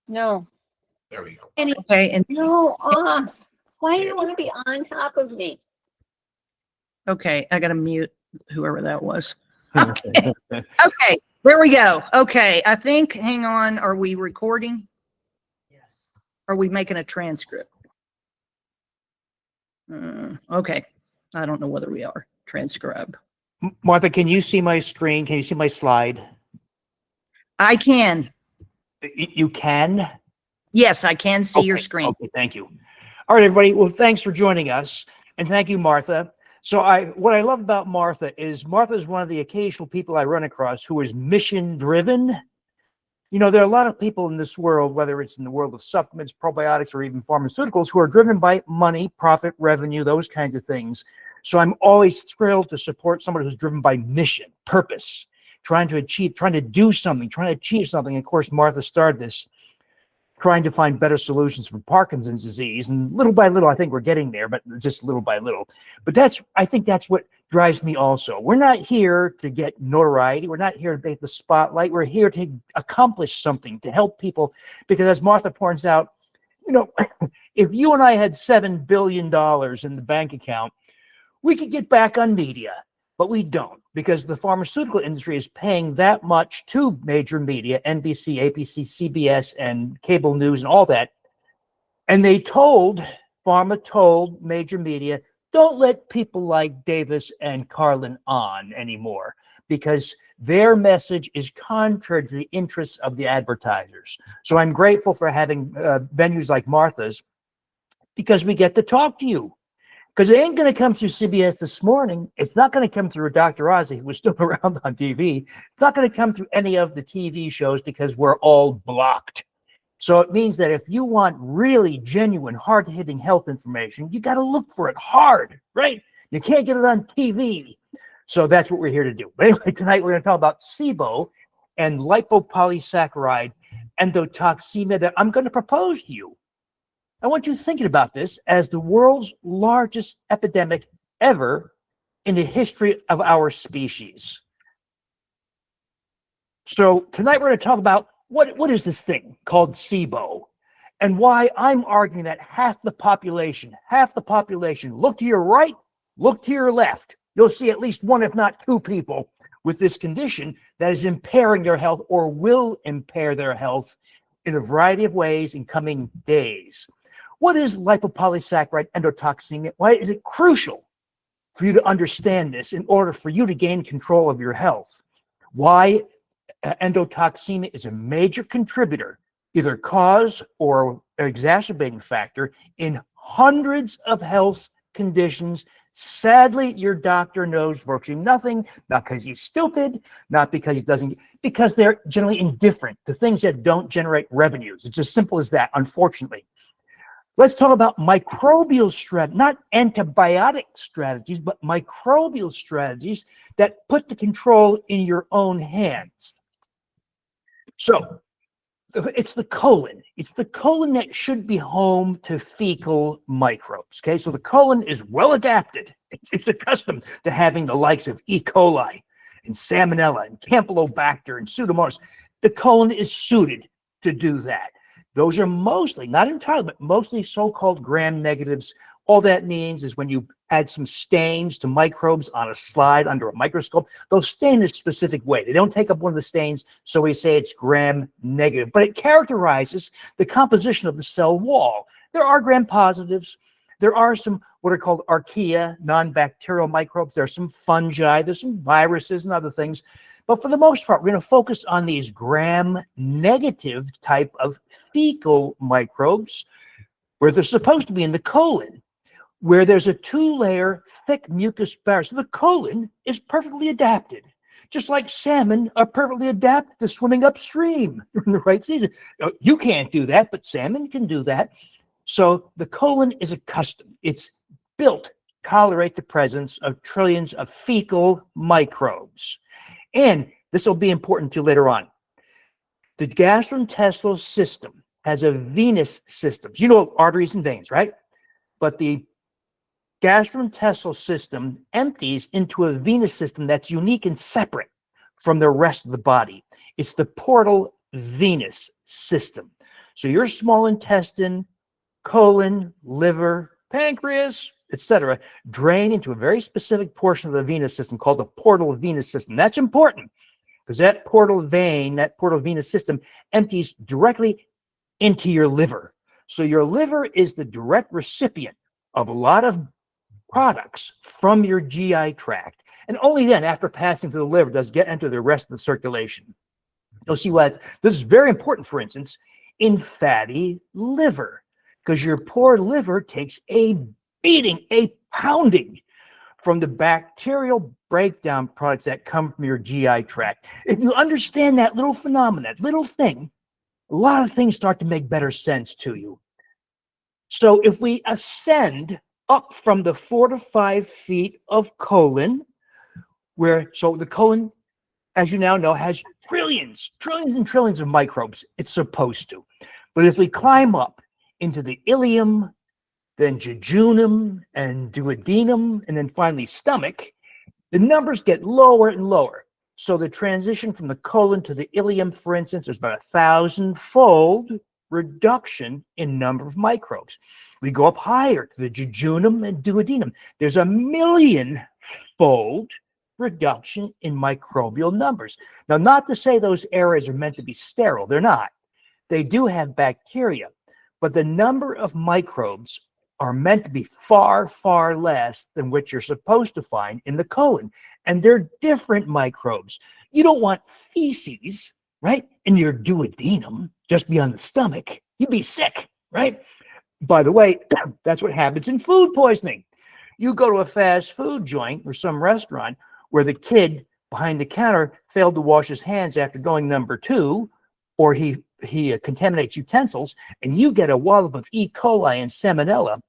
No. There we go. Okay, and No, off. Why do you want to be on top of me? okay, I gotta mute whoever that was. Okay, okay, there we go. Okay, I think, hang on, are we recording? Yes. Are we making a transcript? Okay, I don't know whether we are. Transcribe. Martha, can you see my screen? Can you see my slide? I can. You can? Yes, I can see your Okay, screen. Okay, thank you. All right, everybody. Well, thanks for joining us. And thank you, Martha. So what I love about Martha is one of the occasional people I run across who is mission driven. You know, there are a lot of people in this world, whether it's in the world of supplements, probiotics, or even pharmaceuticals, who are driven by money, profit, revenue, those kinds of things. So I'm always thrilled to support someone who's driven by mission, purpose, trying to do something, trying to achieve something. And of course, Martha started this, trying to find better solutions for Parkinson's disease. And little by little, I think we're getting there, but just little by little. But I think that's what drives me also. We're not here to get notoriety. We're not here to take the spotlight. We're here to accomplish something, to help people. Because as Martha points out, you know, if you and I had $7 billion in the bank account, we could get back on media, but we don't, because the pharmaceutical industry is paying that much to major media, NBC, APC, CBS, and cable news and all that. And pharma told major media, don't let people like Davis and Carlin on anymore, because their message is contrary to the interests of the advertisers. So I'm grateful for having venues like Martha's, because we get to talk to you. Because it ain't going to come through CBS This Morning. It's not going to come through Dr. Ozzy, who was still around on TV. It's not going to come through any of the TV shows, because we're all blocked. So it means that if you want really genuine, hard-hitting health information, you got to look for it hard, right? You can't get it on TV. So that's what we're here to do. But anyway, tonight we're going to talk about SIBO and lipopolysaccharide endotoxemia that I'm going to propose to you. I want you thinking about this as the world's largest epidemic ever in the history of our species. So tonight we're going to talk about what is this thing called SIBO, and why I'm arguing that half the population, look to your right, look to your left. You'll see at least one, if not two people with this condition that is impairing their health or will impair their health in a variety of ways in coming days. What is lipopolysaccharide endotoxemia? Why is it crucial for you to understand this in order for you to gain control of your health? Why endotoxemia is a major contributor, either cause or exacerbating factor, in hundreds of health conditions. Sadly, your doctor knows virtually nothing, not because he's stupid, not because he doesn't, because they're generally indifferent to things that don't generate revenues. It's as simple as that, unfortunately. Let's talk about microbial strategies, not antibiotic strategies, but microbial strategies that put the control in your own hands. So it's the colon. It's the colon that should be home to fecal microbes. Okay, so the colon is well adapted. It's accustomed to having the likes of E. coli and Salmonella and Campylobacter and Pseudomonas. The colon is suited to do that. Those are mostly, not entirely, but mostly so-called gram negatives. All that means is when you add some stains to microbes on a slide under a microscope, they'll stain in a specific way. They don't take up one of the stains, so we say it's gram negative. But it characterizes the composition of the cell wall. There are gram positives. There are some what are called archaea, non-bacterial microbes. There are some fungi. There's some viruses and other things. But for the most part, we're going to focus on these gram-negative type of fecal microbes, where they're supposed to be in the colon, where there's a two-layer thick mucus barrier. So the colon is perfectly adapted, just like salmon are perfectly adapted to swimming upstream during the right season. You can't do that, but salmon can do that. So the colon is accustomed. It's built to tolerate the presence of trillions of fecal microbes. And this will be important to you later on. The gastrointestinal system has a venous system. You know arteries and veins, right? But the gastrointestinal system empties into a venous system that's unique and separate from the rest of the body. It's the portal venous system. So your small intestine, colon, liver, pancreas, etc., drain into a very specific portion of the venous system called the portal venous system. That's important because that portal vein, that portal venous system empties directly into your liver. So your liver is the direct recipient of a lot of products from your GI tract. And only then, after passing through the liver, does it enter the rest of the circulation. You'll see what this is very important, for instance, in fatty liver, because your poor liver takes a beating, a pounding from the bacterial breakdown products that come from your GI tract. If you understand that little phenomenon, that little thing, a lot of things start to make better sense to you. So if we ascend up from the 4 to 5 feet of colon, so the colon, as you now know, has trillions and trillions of microbes. It's supposed to. But if we climb up into the ileum, then jejunum and duodenum, and then finally stomach, the numbers get lower and lower. So the transition from the colon to the ileum, for instance, there's about 1,000-fold reduction in number of microbes. We go up higher to the jejunum and duodenum. There's 1,000,000-fold reduction in microbial numbers. Now, not to say those areas are meant to be sterile. They're not. They do have bacteria, but the number of microbes are meant to be far, far less than what you're supposed to find in the colon. And they're different microbes. You don't want feces, right, in your duodenum, just beyond the stomach. You'd be sick, right? By the way, that's what happens in food poisoning. You go to a fast food joint or some restaurant where the kid behind the counter failed to wash his hands after going number 2, or he contaminates utensils, and you get a wallop of E. coli and salmonella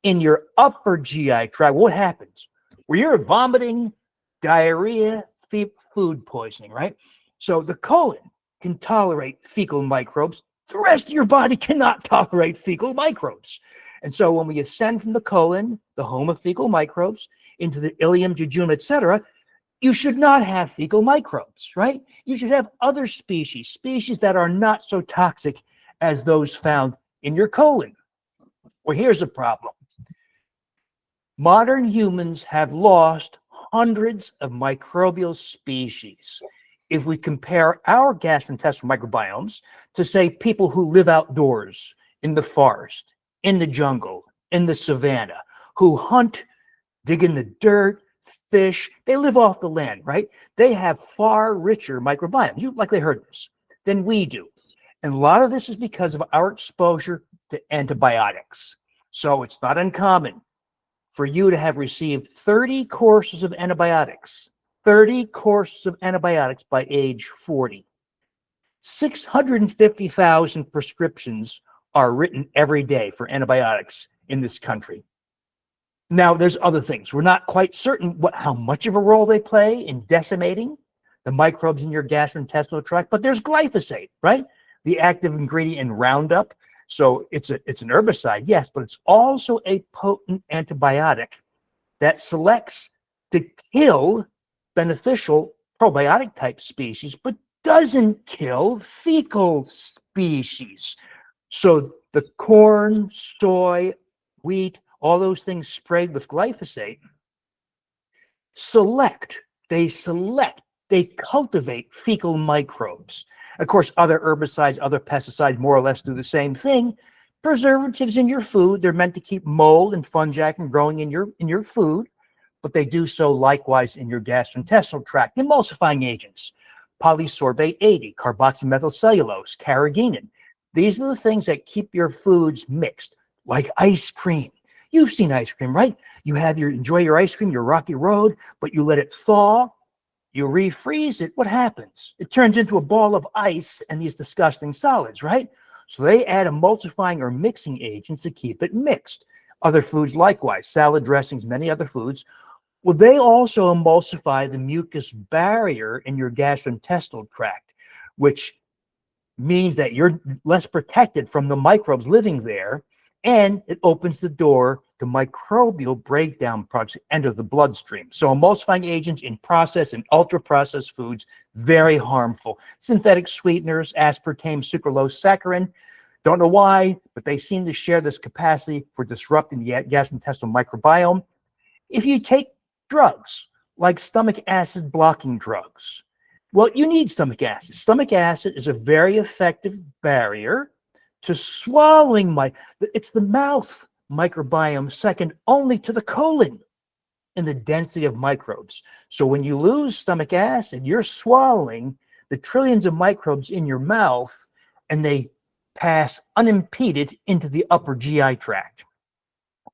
in your upper GI tract. What happens? Well, you're vomiting, diarrhea, food poisoning, right? So the colon can tolerate fecal microbes. The rest of your body cannot tolerate fecal microbes. And so when we ascend from the colon, the home of fecal microbes, into the ileum, jejunum, etc., you should not have fecal microbes, right? You should have other species that are not so toxic as those found in your colon. Well, here's a problem. Modern humans have lost hundreds of microbial species. If we compare our gastrointestinal microbiomes to, say, people who live outdoors in the forest, in the jungle, in the savanna, who hunt, dig in the dirt, fish, they live off the land, right? They have far richer microbiomes. You likely heard this than we do. And a lot of this is because of our exposure to antibiotics. So it's not uncommon for you to have received 30 courses of antibiotics, 30 courses of antibiotics by age 40. 650,000 prescriptions are written every day for antibiotics in this country. Now, there's other things. We're not quite certain how much of a role they play in decimating the microbes in your gastrointestinal tract, but there's glyphosate, right? The active ingredient in Roundup. So it's an herbicide, yes, but it's also a potent antibiotic that selects to kill beneficial probiotic type species, but doesn't kill fecal species. So the corn, soy, wheat, all those things sprayed with glyphosate they cultivate fecal microbes. Of course, other herbicides, other pesticides more or less do the same thing. Preservatives in your food, they're meant to keep mold and fungi from growing in your food, but they do so likewise in your gastrointestinal tract. Emulsifying agents, polysorbate 80, carboxymethylcellulose, carrageenan. These are the things that keep your foods mixed, like ice cream. You've seen ice cream, right? You enjoy your ice cream, your rocky road, but you let it thaw, you refreeze it. What happens? It turns into a ball of ice and these disgusting solids, right? So they add emulsifying or mixing agents to keep it mixed. Other foods likewise, salad dressings, many other foods. Well, they also emulsify the mucus barrier in your gastrointestinal tract, which means that you're less protected from the microbes living there, and it opens the door to microbial breakdown products enter the bloodstream. So emulsifying agents in processed and ultra-processed foods, very harmful. Synthetic sweeteners, aspartame, sucralose, saccharin, Don't know why, but they seem to share this capacity for disrupting the gastrointestinal microbiome. If you take drugs like stomach acid blocking drugs, well, you need stomach acid. Stomach acid is a very effective barrier to swallowing. It's the mouth microbiome second only to the colon in the density of microbes. So when you lose stomach acid, you're swallowing the trillions of microbes in your mouth, and they pass unimpeded into the upper GI tract.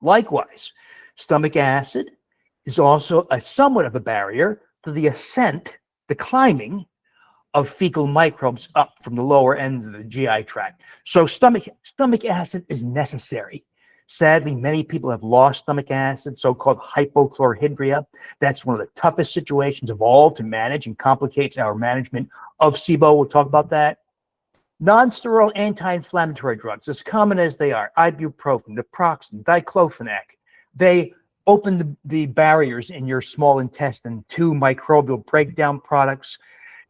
Likewise, stomach acid is also somewhat of a barrier to the ascent, the climbing of fecal microbes up from the lower ends of the GI tract. So stomach acid is necessary. Sadly, many people have lost stomach acid, so-called hypochlorhydria. That's one of the toughest situations of all to manage and complicates our management of SIBO. We'll talk about that. Non-steroidal anti-inflammatory drugs, as common as they are, ibuprofen, naproxen, diclofenac, they open the barriers in your small intestine to microbial breakdown products.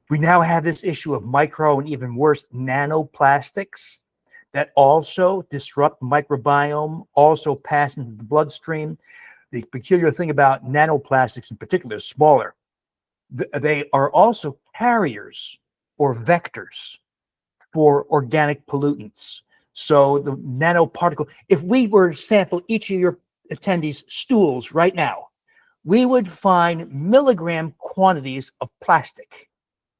We now have this issue of micro and even worse, nanoplastics that also disrupt microbiome, also pass into the bloodstream. The peculiar thing about nanoplastics in particular, smaller, they are also carriers or vectors for organic pollutants. So the nanoparticle, if we were to sample each of your attendees' stools right now, we would find milligram quantities of plastic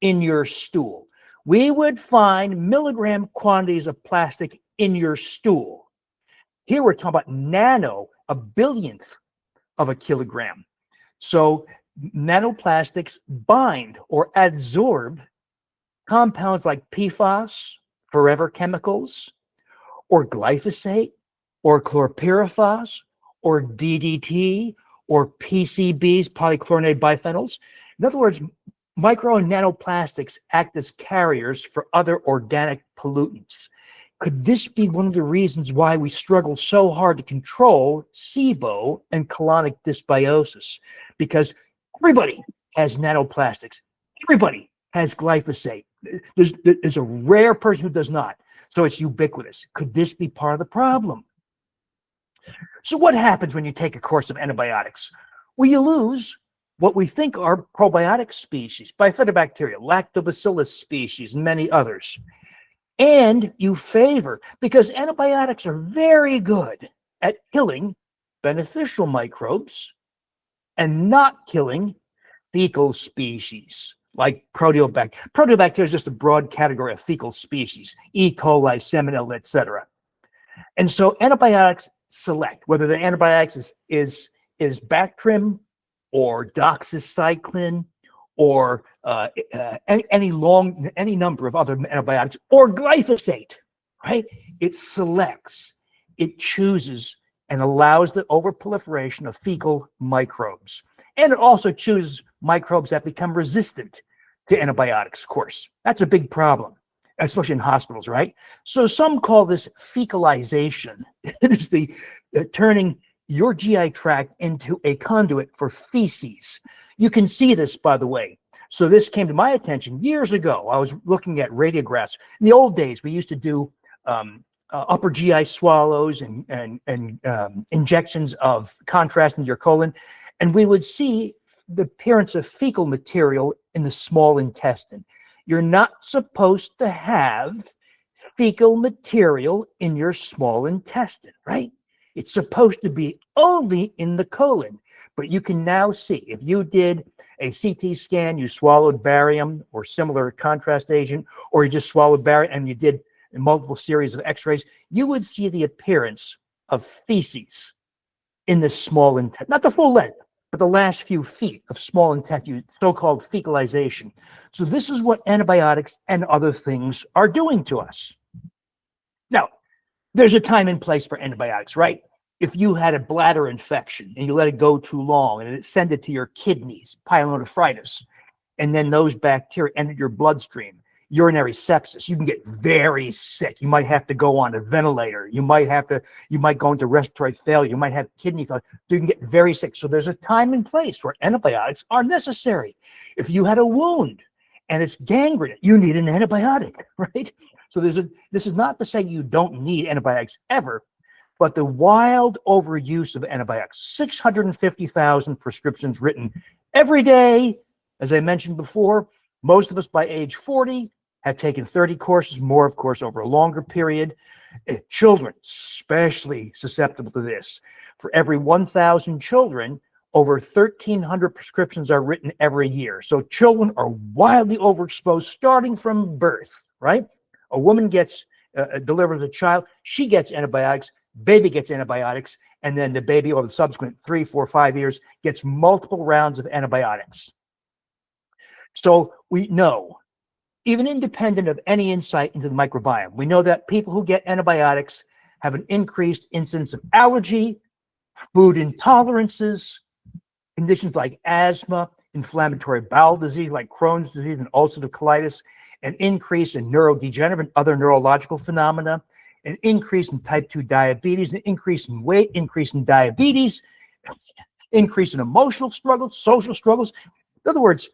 in your stool. We would find milligram quantities of plastic in your stool. Here we're talking about nano, a billionth of a kilogram. So nanoplastics bind or adsorb compounds like PFAS, forever chemicals, or glyphosate, or chlorpyrifos, or DDT, or PCBs, polychlorinated biphenyls. In other words, micro and nanoplastics act as carriers for other organic pollutants. Could this be one of the reasons why we struggle so hard to control SIBO and colonic dysbiosis? Because everybody has nanoplastics. Everybody has glyphosate. There's a rare person who does not. So it's ubiquitous. Could this be part of the problem? So what happens when you take a course of antibiotics? Well, you lose what we think are probiotic species, bifidobacteria, lactobacillus species, and many others. And you favor, because antibiotics are very good at killing beneficial microbes and not killing fecal species like Proteobacteria. Proteobacteria is just a broad category of fecal species, E. coli, Salmonella, etc. And so antibiotics select whether the antibiotics is Bactrim or doxycycline or any number of other antibiotics or glyphosate, right? It selects, it chooses, and allows the overproliferation of fecal microbes. And it also chooses microbes that become resistant to antibiotics, of course. That's a big problem, especially in hospitals, right? So some call this fecalization. It is the turning your GI tract into a conduit for feces. You can see this, by the way. So this came to my attention years ago. I was looking at radiographs. In the old days, we used to do upper GI swallows and injections of contrast into your colon, and we would see the appearance of fecal material in the small intestine. You're not supposed to have fecal material in your small intestine, right? It's supposed to be only in the colon. But you can now see, if you did a CT scan, you swallowed barium or similar contrast agent, or you just swallowed barium and you did a multiple series of x-rays, you would see the appearance of feces in the small intestine. Not the full length, but the last few feet of small intestine, so-called fecalization. So this is what antibiotics and other things are doing to us. Now, there's a time and place for antibiotics, right? If you had a bladder infection and you let it go too long and it sent it to your kidneys, pyelonephritis, and then those bacteria entered your bloodstream, urinary sepsis, you can get very sick. You might have to go on a ventilator. You might go into respiratory failure. You might have kidney failure. So you can get very sick. So there's a time and place where antibiotics are necessary. If you had a wound and it's gangrene, you need an antibiotic, right? So this is not to say you don't need antibiotics ever, but the wild overuse of antibiotics, 650,000 prescriptions written every day. As I mentioned before, most of us by age 40 have taken 30 courses, more, of course, over a longer period. Children, especially susceptible to this. For every 1,000 children, over 1,300 prescriptions are written every year. So children are wildly overexposed starting from birth, right? A woman delivers a child, she gets antibiotics, baby gets antibiotics, and then the baby over the subsequent 3, 4, 5 years gets multiple rounds of antibiotics. So we know, even independent of any insight into the microbiome, we know that people who get antibiotics have an increased incidence of allergy, food intolerances, conditions like asthma, inflammatory bowel disease like Crohn's disease and ulcerative colitis, an increase in neurodegenerative and other neurological phenomena, an increase in type 2 diabetes, an increase in weight, increase in diabetes, increase in emotional struggles, social struggles. In other words,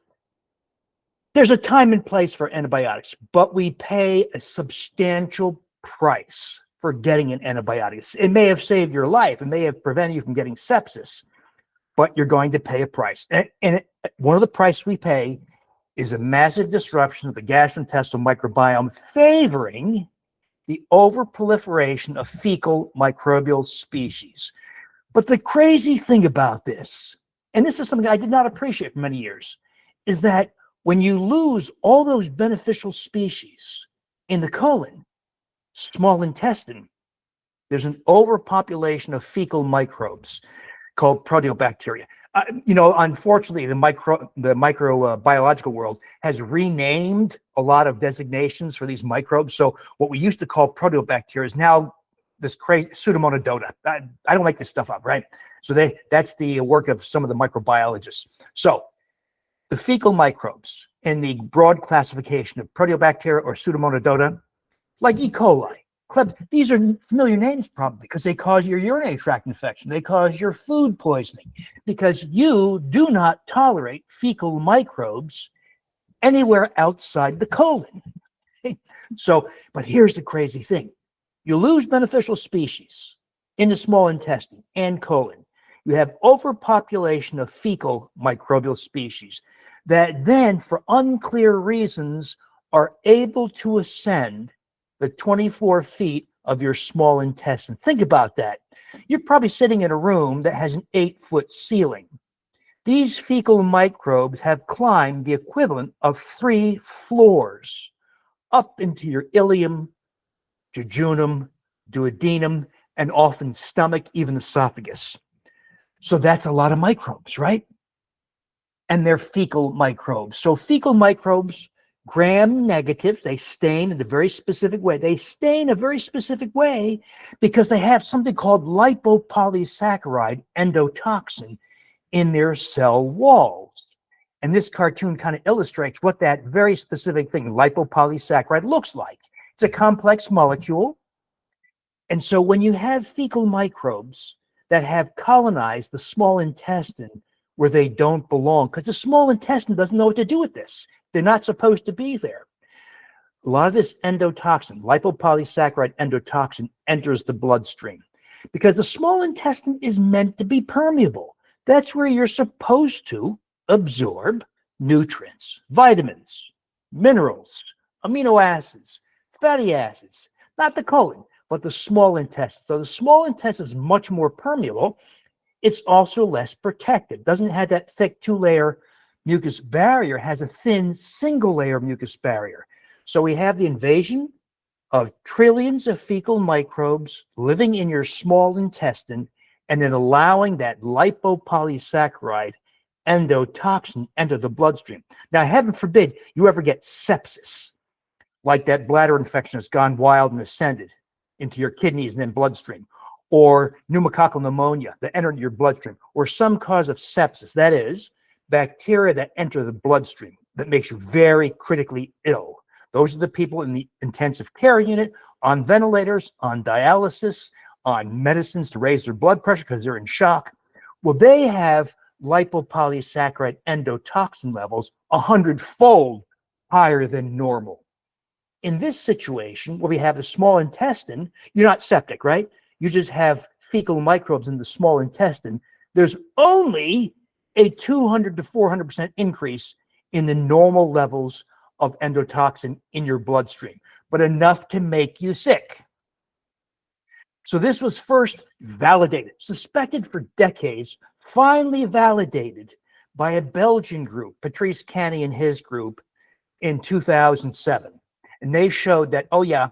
there's a time and place for antibiotics, but we pay a substantial price for getting an antibiotic. It may have saved your life. It may have prevented you from getting sepsis, but you're going to pay a price. One of the prices we pay is a massive disruption of the gastrointestinal microbiome, favoring the overproliferation of fecal microbial species. But the crazy thing about this, and this is something I did not appreciate for many years, is that when you lose all those beneficial species in the colon, small intestine, there's an overpopulation of fecal microbes called proteobacteria. Unfortunately, the microbiological world has renamed a lot of designations for these microbes. So what we used to call proteobacteria is now this crazy Pseudomonas odota. I don't make this stuff up, right? So that's the work of some of the microbiologists. So the fecal microbes in the broad classification of proteobacteria or Pseudomonas odota, like E. coli, these are familiar names probably because they cause your urinary tract infection. They cause your food poisoning because you do not tolerate fecal microbes anywhere outside the colon. But here's the crazy thing. You lose beneficial species in the small intestine and colon. You have overpopulation of fecal microbial species that then, for unclear reasons, are able to ascend the 24 feet of your small intestine. Think about that. You're probably sitting in a room that has an 8-foot ceiling. These fecal microbes have climbed the equivalent of 3 floors up into your ileum, jejunum, duodenum, and often stomach, even esophagus. So that's a lot of microbes, right? And they're fecal microbes. So fecal microbes, gram-negative, they stain in a very specific way. They stain a very specific way because they have something called lipopolysaccharide, endotoxin, in their cell walls. And this cartoon kind of illustrates what that very specific thing, lipopolysaccharide, looks like. It's a complex molecule. And so when you have fecal microbes that have colonized the small intestine where they don't belong, because the small intestine doesn't know what to do with this. They're not supposed to be there. A lot of this endotoxin, lipopolysaccharide endotoxin, enters the bloodstream because the small intestine is meant to be permeable. That's where you're supposed to absorb nutrients, vitamins, minerals, amino acids, fatty acids, not the colon, but the small intestine. So the small intestine is much more permeable. It's also less protected. Doesn't have that thick 2-layer mucus barrier, has a thin single-layer mucus barrier. So we have the invasion of trillions of fecal microbes living in your small intestine and then allowing that lipopolysaccharide endotoxin enter the bloodstream. Now, heaven forbid you ever get sepsis, like that bladder infection that's gone wild and ascended into your kidneys and then bloodstream, or pneumococcal pneumonia that entered your bloodstream, or some cause of sepsis, that is, bacteria that enter the bloodstream that makes you very critically ill. Those are the people in the intensive care unit, on ventilators, on dialysis, on medicines to raise their blood pressure because they're in shock. Well, they have lipopolysaccharide endotoxin levels 100-fold higher than normal in this situation where we have the small intestine, you're not septic, right? You just have fecal microbes in the small intestine. There's only a 200 to 400% increase in the normal levels of endotoxin in your bloodstream, but enough to make you sick. So this was first validated, suspected for decades, finally validated by a Belgian group, Patrice Canny and his group, in 2007. And they showed that, oh yeah,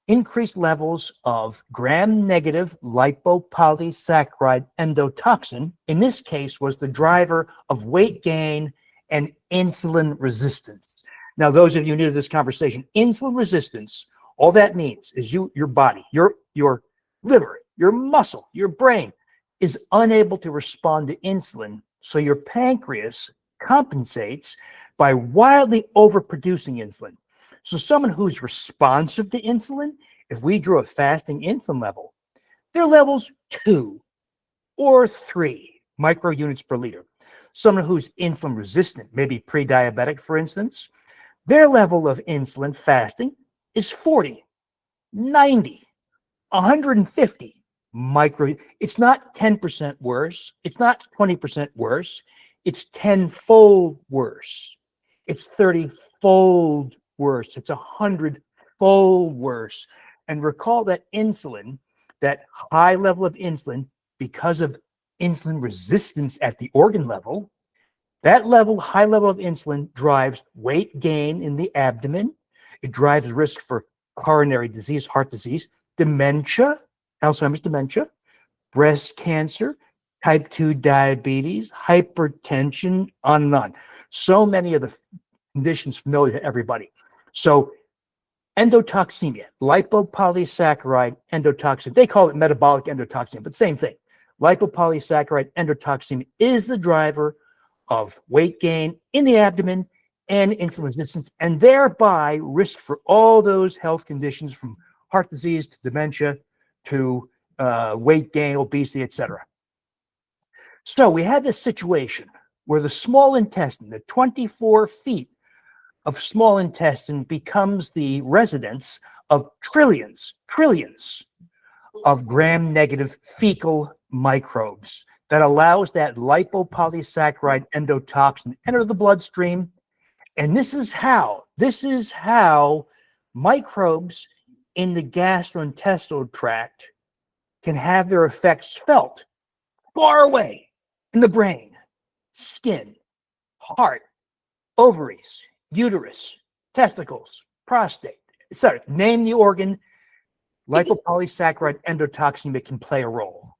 increased levels of gram-negative lipopolysaccharide endotoxin, in this case, was the driver of weight gain and insulin resistance. Now, those of you new to this conversation, insulin resistance, all that means is your body, your liver, your muscle, your brain is unable to respond to insulin. So your pancreas compensates by wildly overproducing insulin. So someone who's responsive to insulin, if we drew a fasting insulin level, their level's 2 or 3 microunits per liter. Someone who's insulin resistant, maybe pre-diabetic, for instance, their level of insulin fasting is 40, 90, 150 micro. It's not 10% worse. It's not 20% worse. It's 10-fold worse. It's 30-fold worse. It's 100-fold worse. And recall that insulin, that high level of insulin, because of insulin resistance at the organ level, that level, high level of insulin drives weight gain in the abdomen. It drives risk for coronary disease, heart disease, dementia, Alzheimer's dementia, breast cancer, type 2 diabetes, hypertension, on and on. So many of the conditions familiar to everybody. So endotoxemia, lipopolysaccharide endotoxin, they call it metabolic endotoxemia, but same thing. Lipopolysaccharide endotoxemia is the driver of weight gain in the abdomen and insulin resistance, and thereby risk for all those health conditions from heart disease to dementia to weight gain, obesity, etc. So we had this situation where the small intestine, the 24 feet of small intestine, becomes the residence of trillions of gram-negative fecal microbes that allows that lipopolysaccharide endotoxin to enter the bloodstream. And this is how microbes in the gastrointestinal tract can have their effects felt far away in the brain, skin, heart, ovaries, uterus, testicles, prostate, etc. Name the organ, lipopolysaccharide endotoxemia can play a role.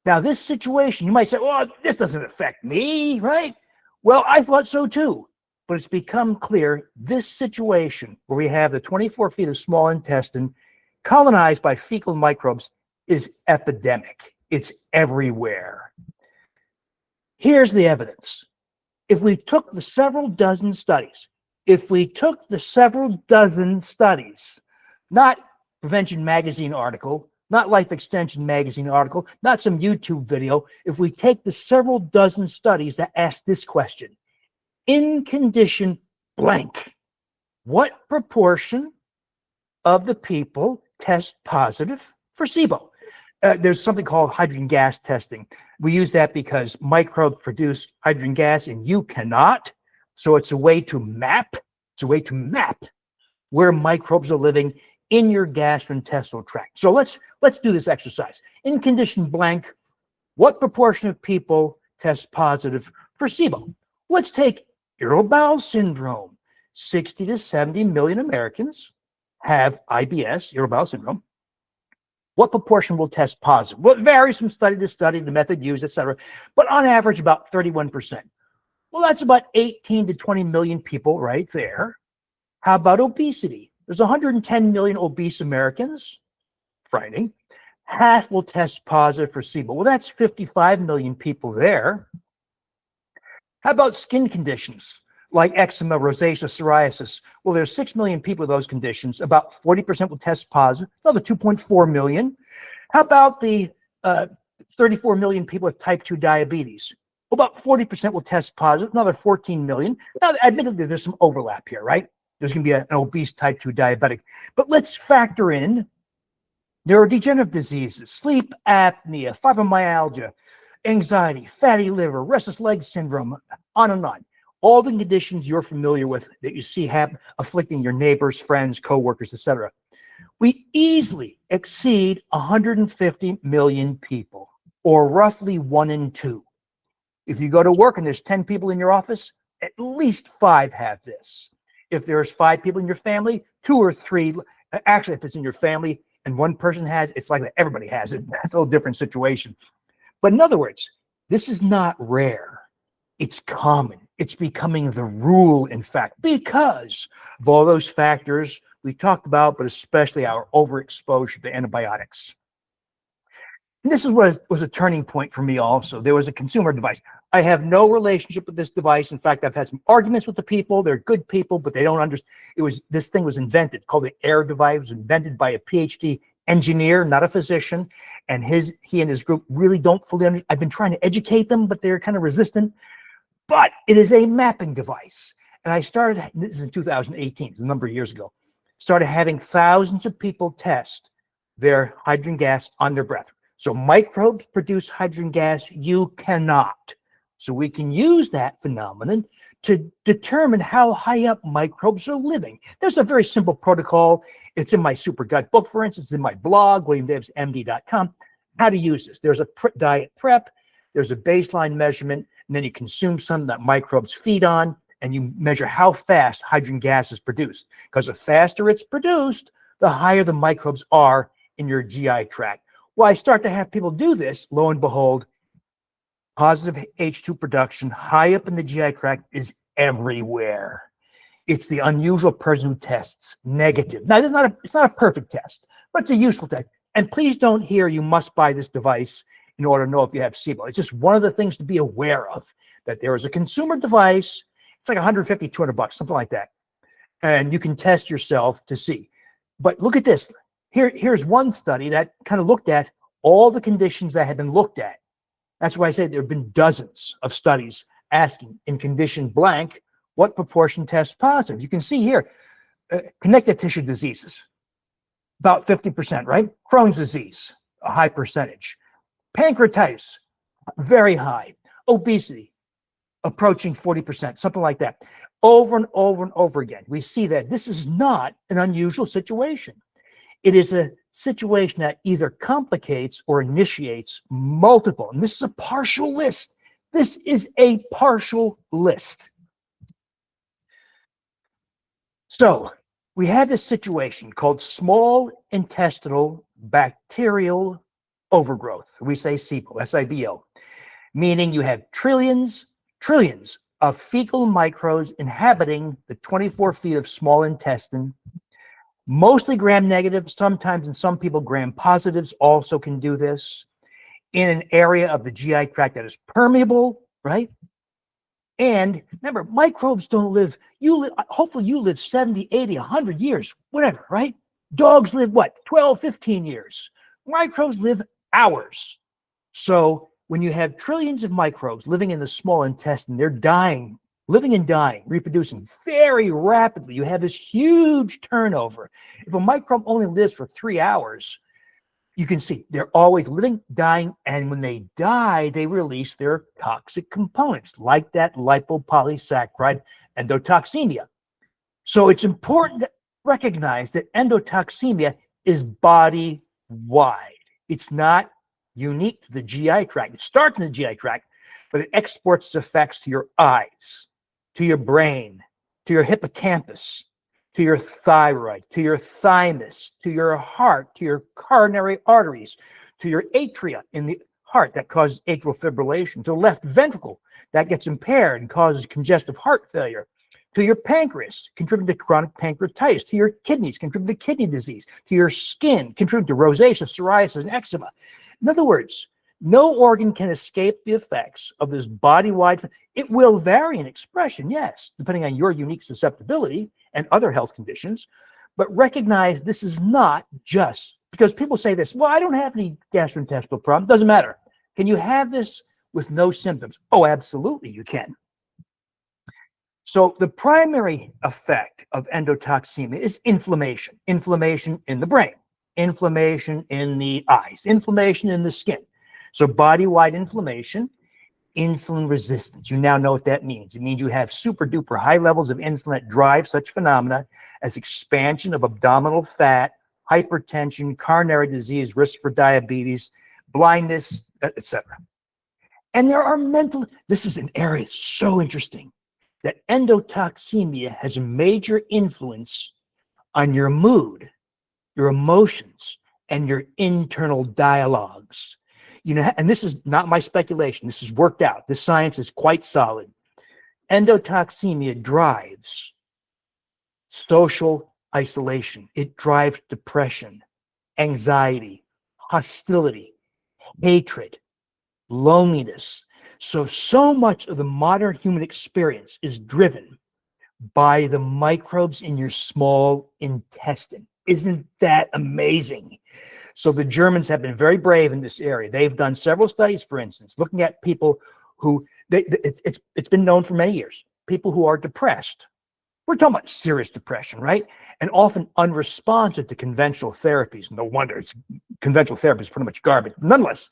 Now, this situation, you might say, well, this doesn't affect me, right? Well, I thought so too. But it's become clear this situation where we have the 24 feet of small intestine colonized by fecal microbes is epidemic. It's everywhere. Here's the evidence. If we took the several dozen studies, not Prevention Magazine article, not Life Extension Magazine article, not some YouTube video, if we take the several dozen studies that ask this question, in condition blank, what proportion of the people test positive for SIBO? There's something called hydrogen gas testing. We use that because microbes produce hydrogen gas and you cannot. So it's a way to map. Where microbes are living in your gastrointestinal tract. So let's do this exercise. In condition blank, what proportion of people test positive for SIBO? Let's take irritable bowel syndrome. 60 to 70 million Americans have IBS, irritable bowel syndrome. What proportion will test positive? Well, it varies from study to study, the method used, etc. But on average, about 31%. Well, that's about 18 to 20 million people right there. How about obesity? There's 110 million obese Americans. Frightening. Half will test positive for SIBO. Well, that's 55 million people there. How about skin conditions like eczema, rosacea, psoriasis? Well, there's 6 million people with those conditions. About 40% will test positive, another 2.4 million. How about the 34 million people with type 2 diabetes? Well, about 40% will test positive, another 14 million. Now, admittedly, there's some overlap here, right? there's going to be an obese type 2 diabetic. But let's factor in neurodegenerative diseases, sleep apnea, fibromyalgia, anxiety, fatty liver, restless leg syndrome, on and on. All the conditions you're familiar with that you see afflicting your neighbors, friends, coworkers, etc. We easily exceed 150 million people, or roughly 1 in 2. If you go to work and there's 10 people in your office, at least 5 have this. If there's 5 people in your family, 2 or 3, actually, if it's in your family and one person has, it's likely everybody has it. That's a little different situation. But in other words, this is not rare. It's common. It's becoming the rule, in fact, because of all those factors we talked about, but especially our overexposure to antibiotics. And this is what was a turning point for me also. There was a consumer device. I have no relationship with this device. In fact, I've had some arguments with the people. They're good people, but they don't understand. This thing was invented. It's called the Air device. It was invented by a PhD engineer, not a physician. And he and his group really don't fully understand. I've been trying to educate them, but they're kind of resistant. But it is a mapping device. And I started, this is in 2018, it's a number of years ago, started having thousands of people test their hydrogen gas on their breath. So microbes produce hydrogen gas, you cannot. So we can use that phenomenon to determine how high up microbes are living. There's a very simple protocol. It's in my Super Gut book, for instance, in my blog, williamdavismd.com, how to use this. There's a diet prep, there's a baseline measurement, and then you consume something that microbes feed on, and you measure how fast hydrogen gas is produced. Because the faster it's produced, the higher the microbes are in your GI tract. Well, I start to have people do this, lo and behold, positive H2 production high up in the GI tract is everywhere. It's the unusual person who tests negative. Now, it's not a perfect test, but it's a useful test. And please don't hear you must buy this device in order to know if you have SIBO. It's just one of the things to be aware of, that there is a consumer device. It's like 150, 200 bucks, something like that. And you can test yourself to see. But look at this. Here's one study that kind of looked at all the conditions that had been looked at. That's why I said there have been dozens of studies asking in condition blank, what proportion tests positive? You can see here, connective tissue diseases, about 50%, right? Crohn's disease, a high percentage. Pancreatitis, very high. Obesity, approaching 40%, something like that. Over and over and over again, we see that this is not an unusual situation. It is a situation that either complicates or initiates multiple. And this is a partial list. This is a partial list. So we have this situation called small intestinal bacterial overgrowth. We say SIBO, S-I-B-O, meaning you have trillions of fecal microbes inhabiting the 24 feet of small intestine, mostly gram-negative, sometimes in some people gram-positives also can do this, in an area of the GI tract that is permeable, right? And remember, microbes don't live, hopefully you live 70, 80, 100 years, whatever, right? Dogs live what, 12, 15 years. Microbes live hours. So when you have trillions of microbes living in the small intestine, they're dying, living and dying, reproducing very rapidly. You have this huge turnover. If a microbe only lives for 3 hours, you can see they're always living, dying, and when they die, they release their toxic components, like that lipopolysaccharide endotoxemia. So it's important to recognize that endotoxemia is body-wide. It's not unique to the GI tract. It starts in the GI tract, but it exports its effects to your eyes, to your brain, to your hippocampus, to your thyroid, to your thymus, to your heart, to your coronary arteries, to your atria in the heart that causes atrial fibrillation, to the left ventricle that gets impaired and causes congestive heart failure, to your pancreas, contributing to chronic pancreatitis, to your kidneys, contributing to kidney disease, to your skin, contributing to rosacea, psoriasis, and eczema. In other words, no organ can escape the effects of this body-wide. It will vary in expression, yes, depending on your unique susceptibility and other health conditions, but recognize this is not just, because people say this, well, I don't have any gastrointestinal problem. Doesn't matter. Can you have this with no symptoms? Oh, absolutely you can. So the primary effect of endotoxemia is inflammation. Inflammation in the brain, inflammation in the eyes, inflammation in the skin. So body-wide inflammation, insulin resistance. You now know what that means. It means you have super duper high levels of insulin that drive such phenomena as expansion of abdominal fat, hypertension, coronary disease, risk for diabetes, blindness, etc. And there are this is an area so interesting, that endotoxemia has a major influence on your mood, your emotions, and your internal dialogues. You know, and this is not my speculation. This is worked out. This science is quite solid. Endotoxemia drives social isolation. It drives depression, anxiety, hostility, hatred, loneliness. So much of the modern human experience is driven by the microbes in your small intestine. Isn't that amazing? So the Germans have been very brave in this area. They've done several studies, for instance, looking at people who, it's been known for many years, people who are depressed. We're talking about serious depression, right? And often unresponsive to conventional therapies. No wonder, conventional therapy is pretty much garbage. Nonetheless,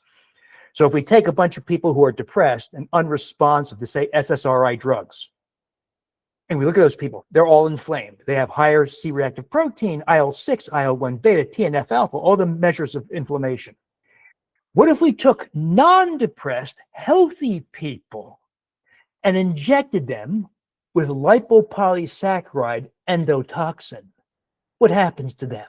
so if we take a bunch of people who are depressed and unresponsive to, say, SSRI drugs, and we look at those people, they're all inflamed. They have higher C-reactive protein, IL-6, IL-1 beta, TNF-alpha, all the measures of inflammation. What if we took non-depressed, healthy people and injected them with lipopolysaccharide endotoxin? What happens to them?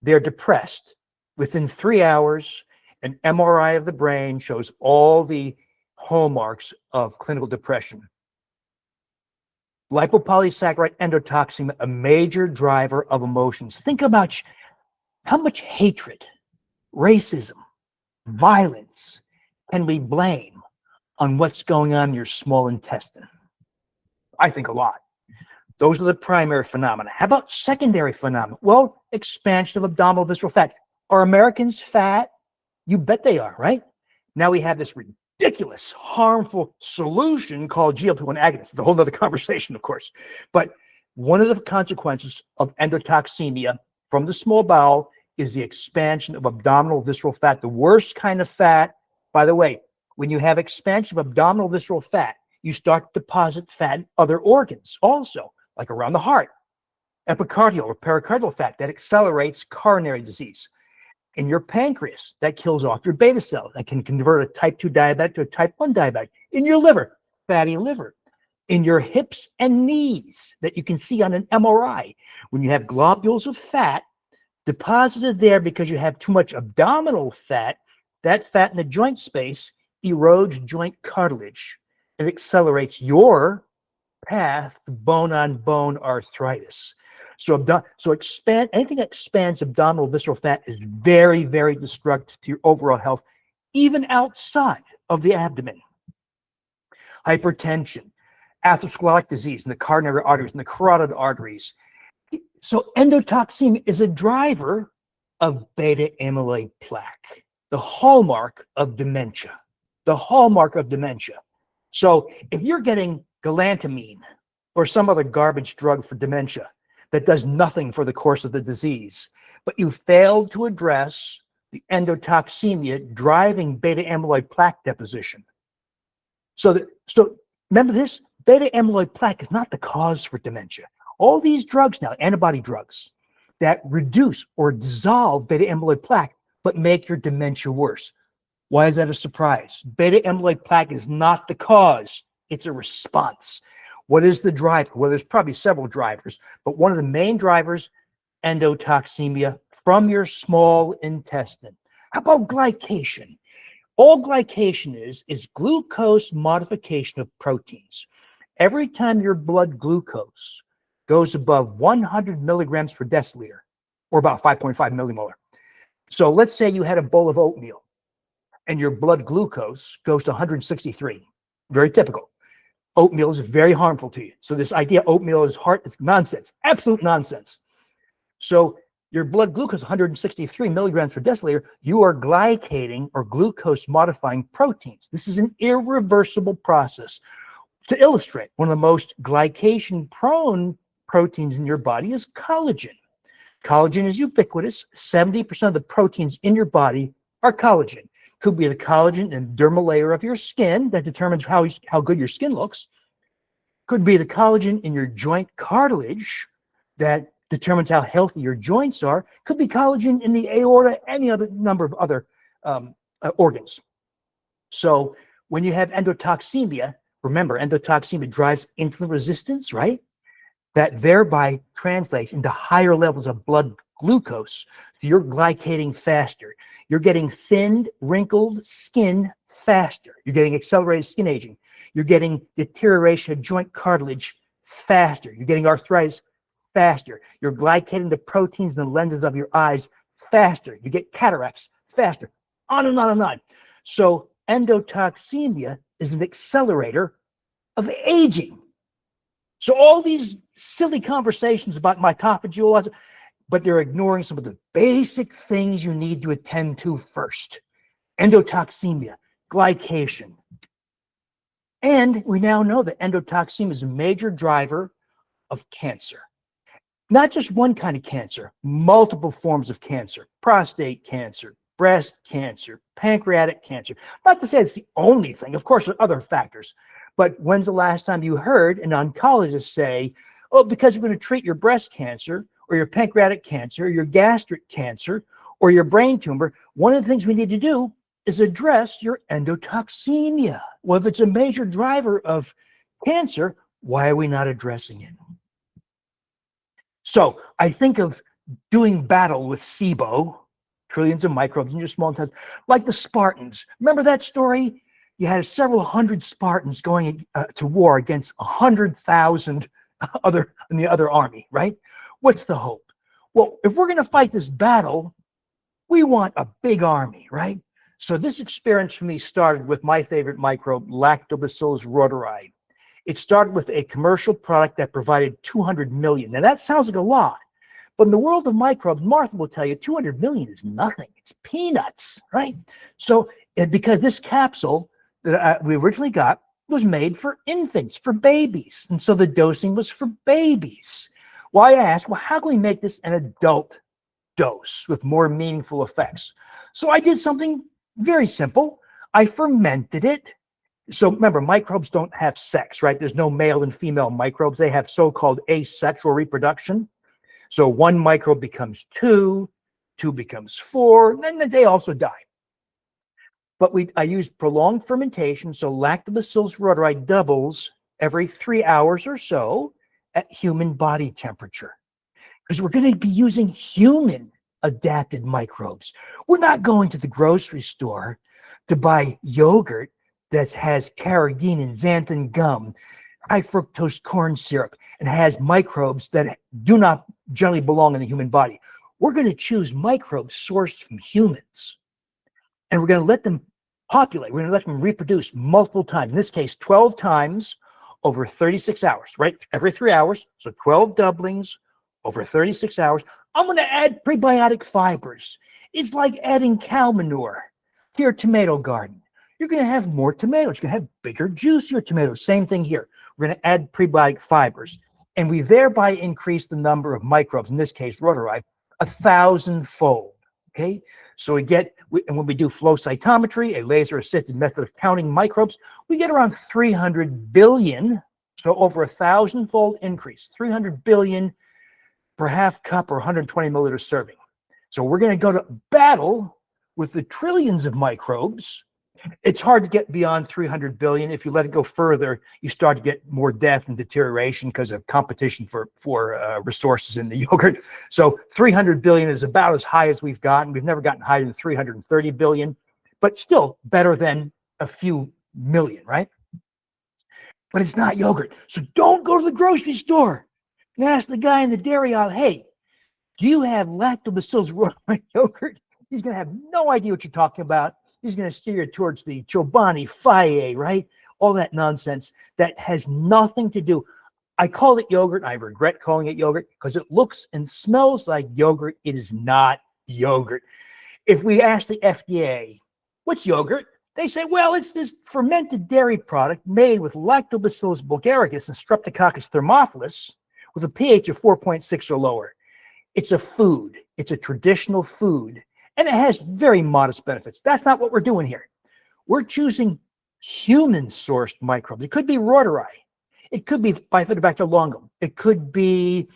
They're depressed. Within 3 hours, an MRI of the brain shows all the hallmarks of clinical depression. Lipopolysaccharide endotoxemia, a major driver of emotions. Think about how much hatred, racism, violence can we blame on what's going on in your small intestine? I think a lot. Those are the primary phenomena. How about secondary phenomena? Well, expansion of abdominal visceral fat. Are Americans fat? You bet they are, right? Now we have this ridiculous, harmful solution called GLP-1 agonists. It's a whole other conversation, of course. But one of the consequences of endotoxemia from the small bowel is the expansion of abdominal visceral fat, the worst kind of fat. By the way, when you have expansion of abdominal visceral fat, you start to deposit fat in other organs also, like around the heart, epicardial or pericardial fat that accelerates coronary disease. In your pancreas, that kills off your beta cell that can convert a type 2 diabetic to a type 1 diabetic. In your liver, fatty liver. In your hips and knees that you can see on an MRI, when you have globules of fat deposited there because you have too much abdominal fat, that fat in the joint space erodes joint cartilage. It accelerates your path to bone-on-bone arthritis. So anything that expands abdominal visceral fat is very, very destructive to your overall health, even outside of the abdomen. Hypertension, atherosclerotic disease in the coronary arteries and the carotid arteries. So endotoxemia is a driver of beta amyloid plaque, the hallmark of dementia. The hallmark of dementia. So if you're getting galantamine or some other garbage drug for dementia that does nothing for the course of the disease, but you failed to address the endotoxemia driving beta amyloid plaque deposition. So remember this, beta amyloid plaque is not the cause for dementia. All these drugs now, antibody drugs, that reduce or dissolve beta amyloid plaque, but make your dementia worse. Why is that a surprise? Beta amyloid plaque is not the cause. It's a response. What is the driver? Well, there's probably several drivers, but one of the main drivers, endotoxemia from your small intestine. How about glycation? All glycation is glucose modification of proteins. Every time your blood glucose goes above 100 milligrams per deciliter, or about 5.5 millimolar. So let's say you had a bowl of oatmeal and your blood glucose goes to 163. Very typical. Oatmeal is very harmful to you. So this idea oatmeal is nonsense, absolute nonsense. So your blood glucose, 163 milligrams per deciliter, you are glycating or glucose modifying proteins. This is an irreversible process. To illustrate, one of the most glycation-prone proteins in your body is collagen. Collagen is ubiquitous. 70% of the proteins in your body are collagen. Could be the collagen in the dermal layer of your skin that determines how good your skin looks. Could be the collagen in your joint cartilage that determines how healthy your joints are. Could be collagen in the aorta, any other number of other organs. So when you have endotoxemia, remember, endotoxemia drives insulin resistance, right? That thereby translates into higher levels of blood glucose. So you're glycating faster. You're getting thinned, wrinkled skin faster. You're getting accelerated skin aging. You're getting deterioration of joint cartilage faster. You're getting arthritis faster. You're glycating the proteins in the lenses of your eyes faster. You get cataracts faster. On and on and on. So endotoxemia is an accelerator of aging. So all these silly conversations about mitophagy, all that, but they're ignoring some of the basic things you need to attend to first. Endotoxemia, glycation. And we now know that endotoxemia is a major driver of cancer. Not just one kind of cancer, multiple forms of cancer, prostate cancer, breast cancer, pancreatic cancer. Not to say it's the only thing. Of course, there are other factors. But when's the last time you heard an oncologist say, oh, because you're going to treat your breast cancer or your pancreatic cancer or your gastric cancer or your brain tumor, one of the things we need to do is address your endotoxemia. Well, if it's a major driver of cancer, why are we not addressing it? So I think of doing battle with SIBO, trillions of microbes in your small intestine, like the Spartans. Remember that story? You had several hundred Spartans going to war against 100,000 other in the other army, right? What's the hope? Well, if we're going to fight this battle, we want a big army, right? So this experience for me started with my favorite microbe, Lactobacillus reuteri. It started with a commercial product that provided 200 million. Now that sounds like a lot, but in the world of microbes, Martha will tell you 200 million is nothing. It's peanuts, right? So because this capsule that we originally got was made for infants, for babies. And so the dosing was for babies. Well, I asked, well, how can we make this an adult dose with more meaningful effects? So I did something very simple. I fermented it. So remember, microbes don't have sex, right? There's no male and female microbes. They have so-called asexual reproduction. So one microbe becomes two becomes four, and then they also die. But I used prolonged fermentation, so Lactobacillus reuteri doubles every 3 hours or so at human body temperature. Because we're going to be using human adapted microbes. We're not going to the grocery store to buy yogurt that has carrageenan and xanthan gum, high fructose corn syrup, and has microbes that do not generally belong in the human body. We're going to choose microbes sourced from humans. And we're going to let them populate. We're going to let them reproduce multiple times. In this case, 12 times over 36 hours, right? Every 3 hours. So 12 doublings over 36 hours. I'm going to add prebiotic fibers. It's like adding cow manure to your tomato garden. You're going to have more tomatoes. You're going to have bigger, juicier tomatoes. Same thing here. We're going to add prebiotic fibers. And we thereby increase the number of microbes, in this case, reuteri, 1,000-fold. Okay, so and when we do flow cytometry, a laser-assisted method of counting microbes, we get around 300 billion, so over 1,000-fold increase, 300 billion per half cup or 120 milliliter serving. So we're going to go to battle with the trillions of microbes. It's hard to get beyond 300 billion. If you let it go further, you start to get more death and deterioration because of competition for resources in the yogurt. So 300 billion is about as high as we've gotten. We've never gotten higher than 330 billion, but still better than a few million, right? But it's not yogurt. So don't go to the grocery store and ask the guy in the dairy aisle, hey, do you have Lactobacillus reuteri yogurt? He's going to have no idea what you're talking about. He's going to steer you towards the Chobani, Faye, right? All that nonsense that has nothing to do. I call it yogurt. I regret calling it yogurt because it looks and smells like yogurt. It is not yogurt. If we ask the FDA, what's yogurt? They say, well, it's this fermented dairy product made with Lactobacillus bulgaricus and Streptococcus thermophilus with a pH of 4.6 or lower. It's a food. It's a traditional food, and it has very modest benefits. That's not what we're doing here. We're choosing human-sourced microbes. It could be reuteri. It could be Bifidobacter longum. It could be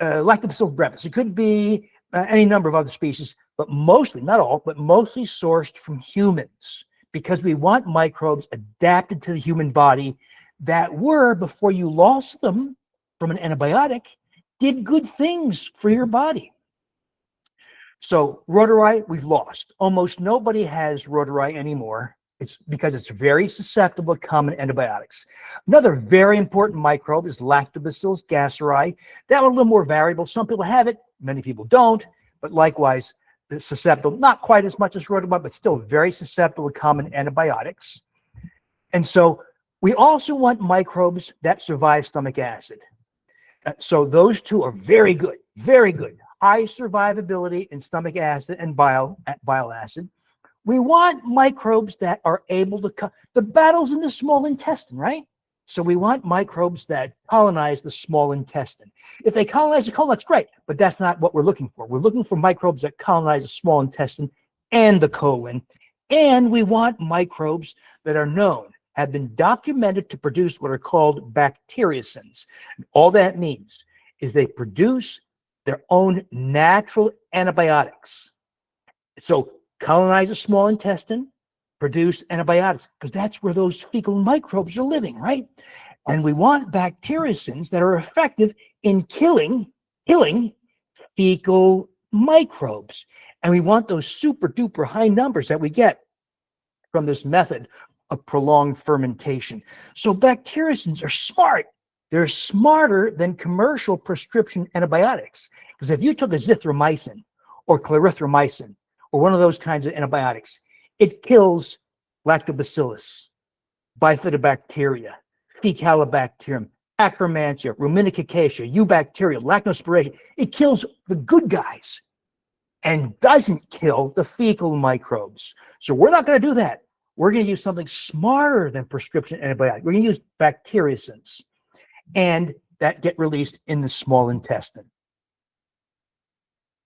Lactobacillus brevis. It could be any number of other species, but mostly, not all, but mostly sourced from humans, because we want microbes adapted to the human body that were, before you lost them from an antibiotic, did good things for your body. So reuteri, we've lost. Almost nobody has reuteri anymore. It's because it's very susceptible to common antibiotics. Another very important microbe is Lactobacillus gasseri. That one a little more variable. Some people have it, many people don't, but likewise, it's susceptible, not quite as much as reuteri, but still very susceptible to common antibiotics. And so we also want microbes that survive stomach acid. So those two are very good, very good. High survivability in stomach acid and bile acid. We want microbes that are able to, the battle's in the small intestine, right? So we want microbes that colonize the small intestine. If they colonize the colon, that's great, but that's not what we're looking for. We're looking for microbes that colonize the small intestine and the colon. And we want microbes that are known, have been documented to produce what are called bacteriocins. All that means is they produce their own natural antibiotics. So colonize the small intestine, produce antibiotics, because that's where those fecal microbes are living, right? And we want bacteriocins that are effective in killing fecal microbes. And we want those super duper high numbers that we get from this method of prolonged fermentation. So bacteriocins are smart. They're smarter than commercial prescription antibiotics. Because if you took azithromycin or clarithromycin or one of those kinds of antibiotics, it kills Lactobacillus, Bifidobacteria, Fecalibacterium, Akkermansia, Ruminicaceae, Eubacteria, Lactospiraceae. It kills the good guys and doesn't kill the fecal microbes. So we're not going to do that. We're going to use something smarter than prescription antibiotics. We're going to use bacteriocins, and that get released in the small intestine.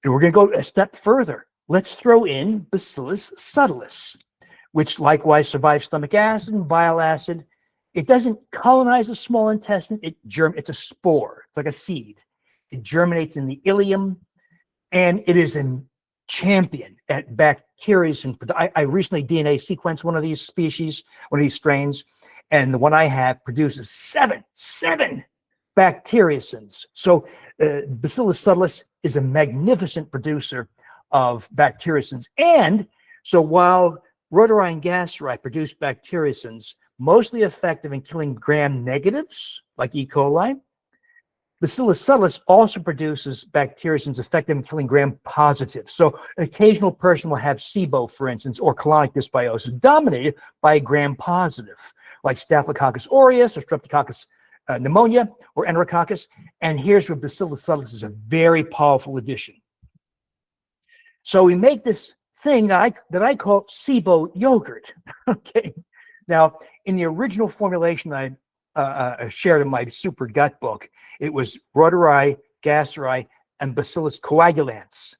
And we're going to go a step further. Let's throw in Bacillus subtilis, which likewise survives stomach acid and bile acid. It doesn't colonize the small intestine. It's a spore. It's like a seed. It germinates in the ileum, and it is a champion at bacteriocin. I recently DNA sequenced one of these species, one of these strains, and the one I have produces seven bacteriocins. So Bacillus subtilis is a magnificent producer of bacteriocins. And so while reuteri and gasseri produce bacteriocins, mostly effective in killing gram negatives like E. coli, Bacillus subtilis also produces bacteriocins effective in killing gram positives. So an occasional person will have SIBO, for instance, or colonic dysbiosis dominated by a gram positive, like Staphylococcus aureus or Streptococcus pneumonia or Enterococcus. And here's where Bacillus subtilis is a very powerful addition. So we make this thing that I call SIBO yogurt. Okay. Now, in the original formulation I shared in my super gut book, it was reuteri, gasseri, and Bacillus coagulans.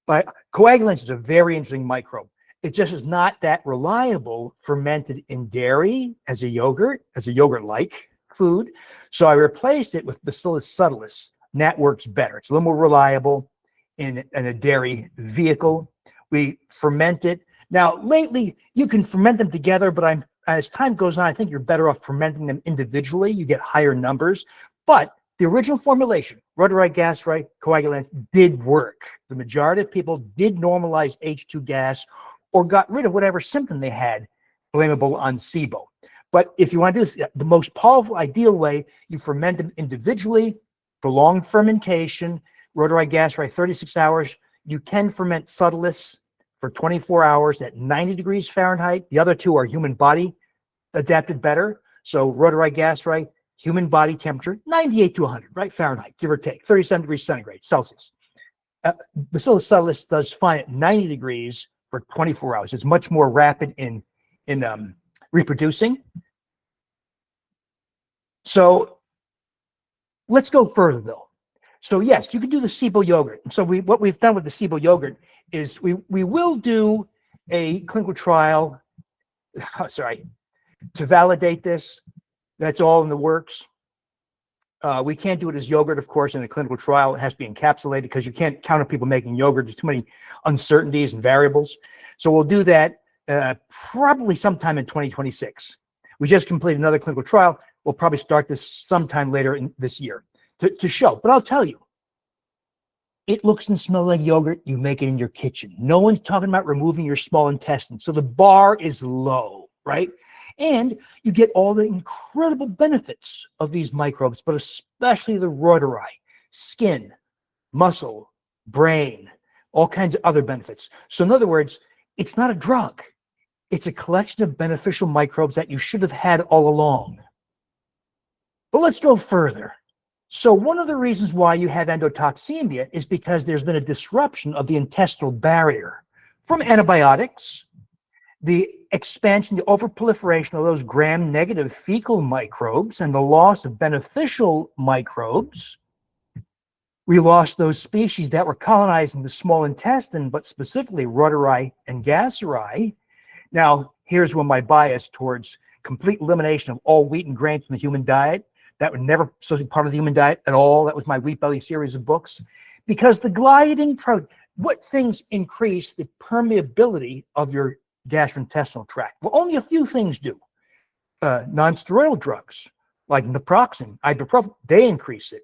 But coagulans is a very interesting microbe. It just is not that reliable fermented in dairy as a yogurt-like food. So I replaced it with Bacillus subtilis, and that works better. It's a little more reliable in a dairy vehicle. We ferment it. Now, lately, you can ferment them together, but as time goes on, I think you're better off fermenting them individually. You get higher numbers. But the original formulation, reuteri, gasseri, coagulants, did work. The majority of people did normalize H2 gas or got rid of whatever symptom they had blamable on SIBO. But if you want to do this, the most powerful, ideal way, you ferment them individually, prolonged fermentation, reuteri, gasseri, 36 hours. You can ferment subtilis for 24 hours at 90 degrees Fahrenheit. The other two are human body adapted better. So reuteri, gasseri, human body temperature, 98 to 100, right? Fahrenheit, give or take, 37 degrees centigrade, Celsius. Bacillus subtilis does fine at 90 degrees for 24 hours. It's much more rapid in reproducing. So let's go further though. So yes, you can do the SIBO yogurt. And so what we've done with the SIBO yogurt is we will do a clinical trial, to validate this. That's all in the works. We can't do it as yogurt, of course, in a clinical trial. It has to be encapsulated because you can't count on people making yogurt. There's too many uncertainties and variables. So we'll do that probably sometime in 2026. We just completed another clinical trial. We'll probably start this sometime later in this year to show. But I'll tell you, it looks and smells like yogurt. You make it in your kitchen. No one's talking about removing your small intestine. So the bar is low, right? And you get all the incredible benefits of these microbes, but especially the reuteri, skin, muscle, brain, all kinds of other benefits. So in other words, it's not a drug. It's a collection of beneficial microbes that you should have had all along. But let's go further. So one of the reasons why you have endotoxemia is because there's been a disruption of the intestinal barrier from antibiotics, the expansion, the overproliferation of those gram-negative fecal microbes, and the loss of beneficial microbes. We lost those species that were colonizing the small intestine, but specifically reuteri and gasseri. Now, here's where my bias towards complete elimination of all wheat and grain from the human diet. That would never supposed to be part of the human diet at all. That was my Wheat Belly series of books. Because the gliadin protein, what things increase the permeability of your gastrointestinal tract? Well, only a few things do. Non-steroidal drugs like naproxen, ibuprofen, they increase it.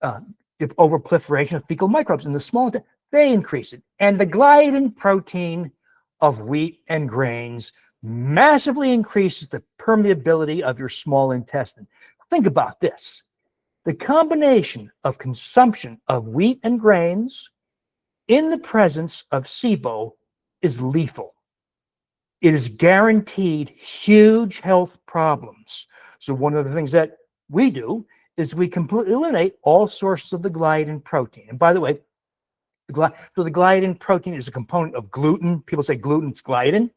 The overproliferation of fecal microbes in the small intestine, they increase it. And the gliadin protein of wheat and grains massively increases the permeability of your small intestine. Think about this. The combination of consumption of wheat and grains in the presence of SIBO is lethal. It is guaranteed huge health problems. So one of the things that we do is we completely eliminate all sources of the gliadin protein. And by the way, the gliadin protein is a component of gluten. People say gluten, it's gliadin.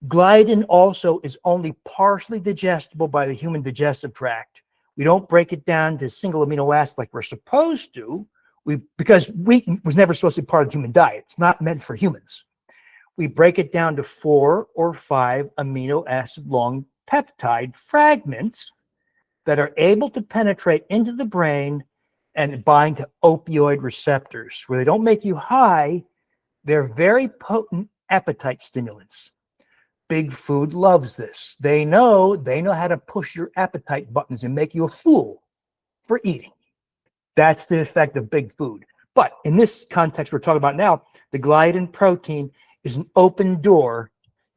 Gliadin also is only partially digestible by the human digestive tract. We don't break it down to single amino acids like we're supposed to, because wheat was never supposed to be part of the human diet. It's not meant for humans. We break it down to 4 or 5 amino acid long peptide fragments that are able to penetrate into the brain and bind to opioid receptors, where they don't make you high. They're very potent appetite stimulants. Big food loves this. They know how to push your appetite buttons and make you a fool for eating. That's the effect of big food. But in this context we're talking about now, the gliadin protein is an open door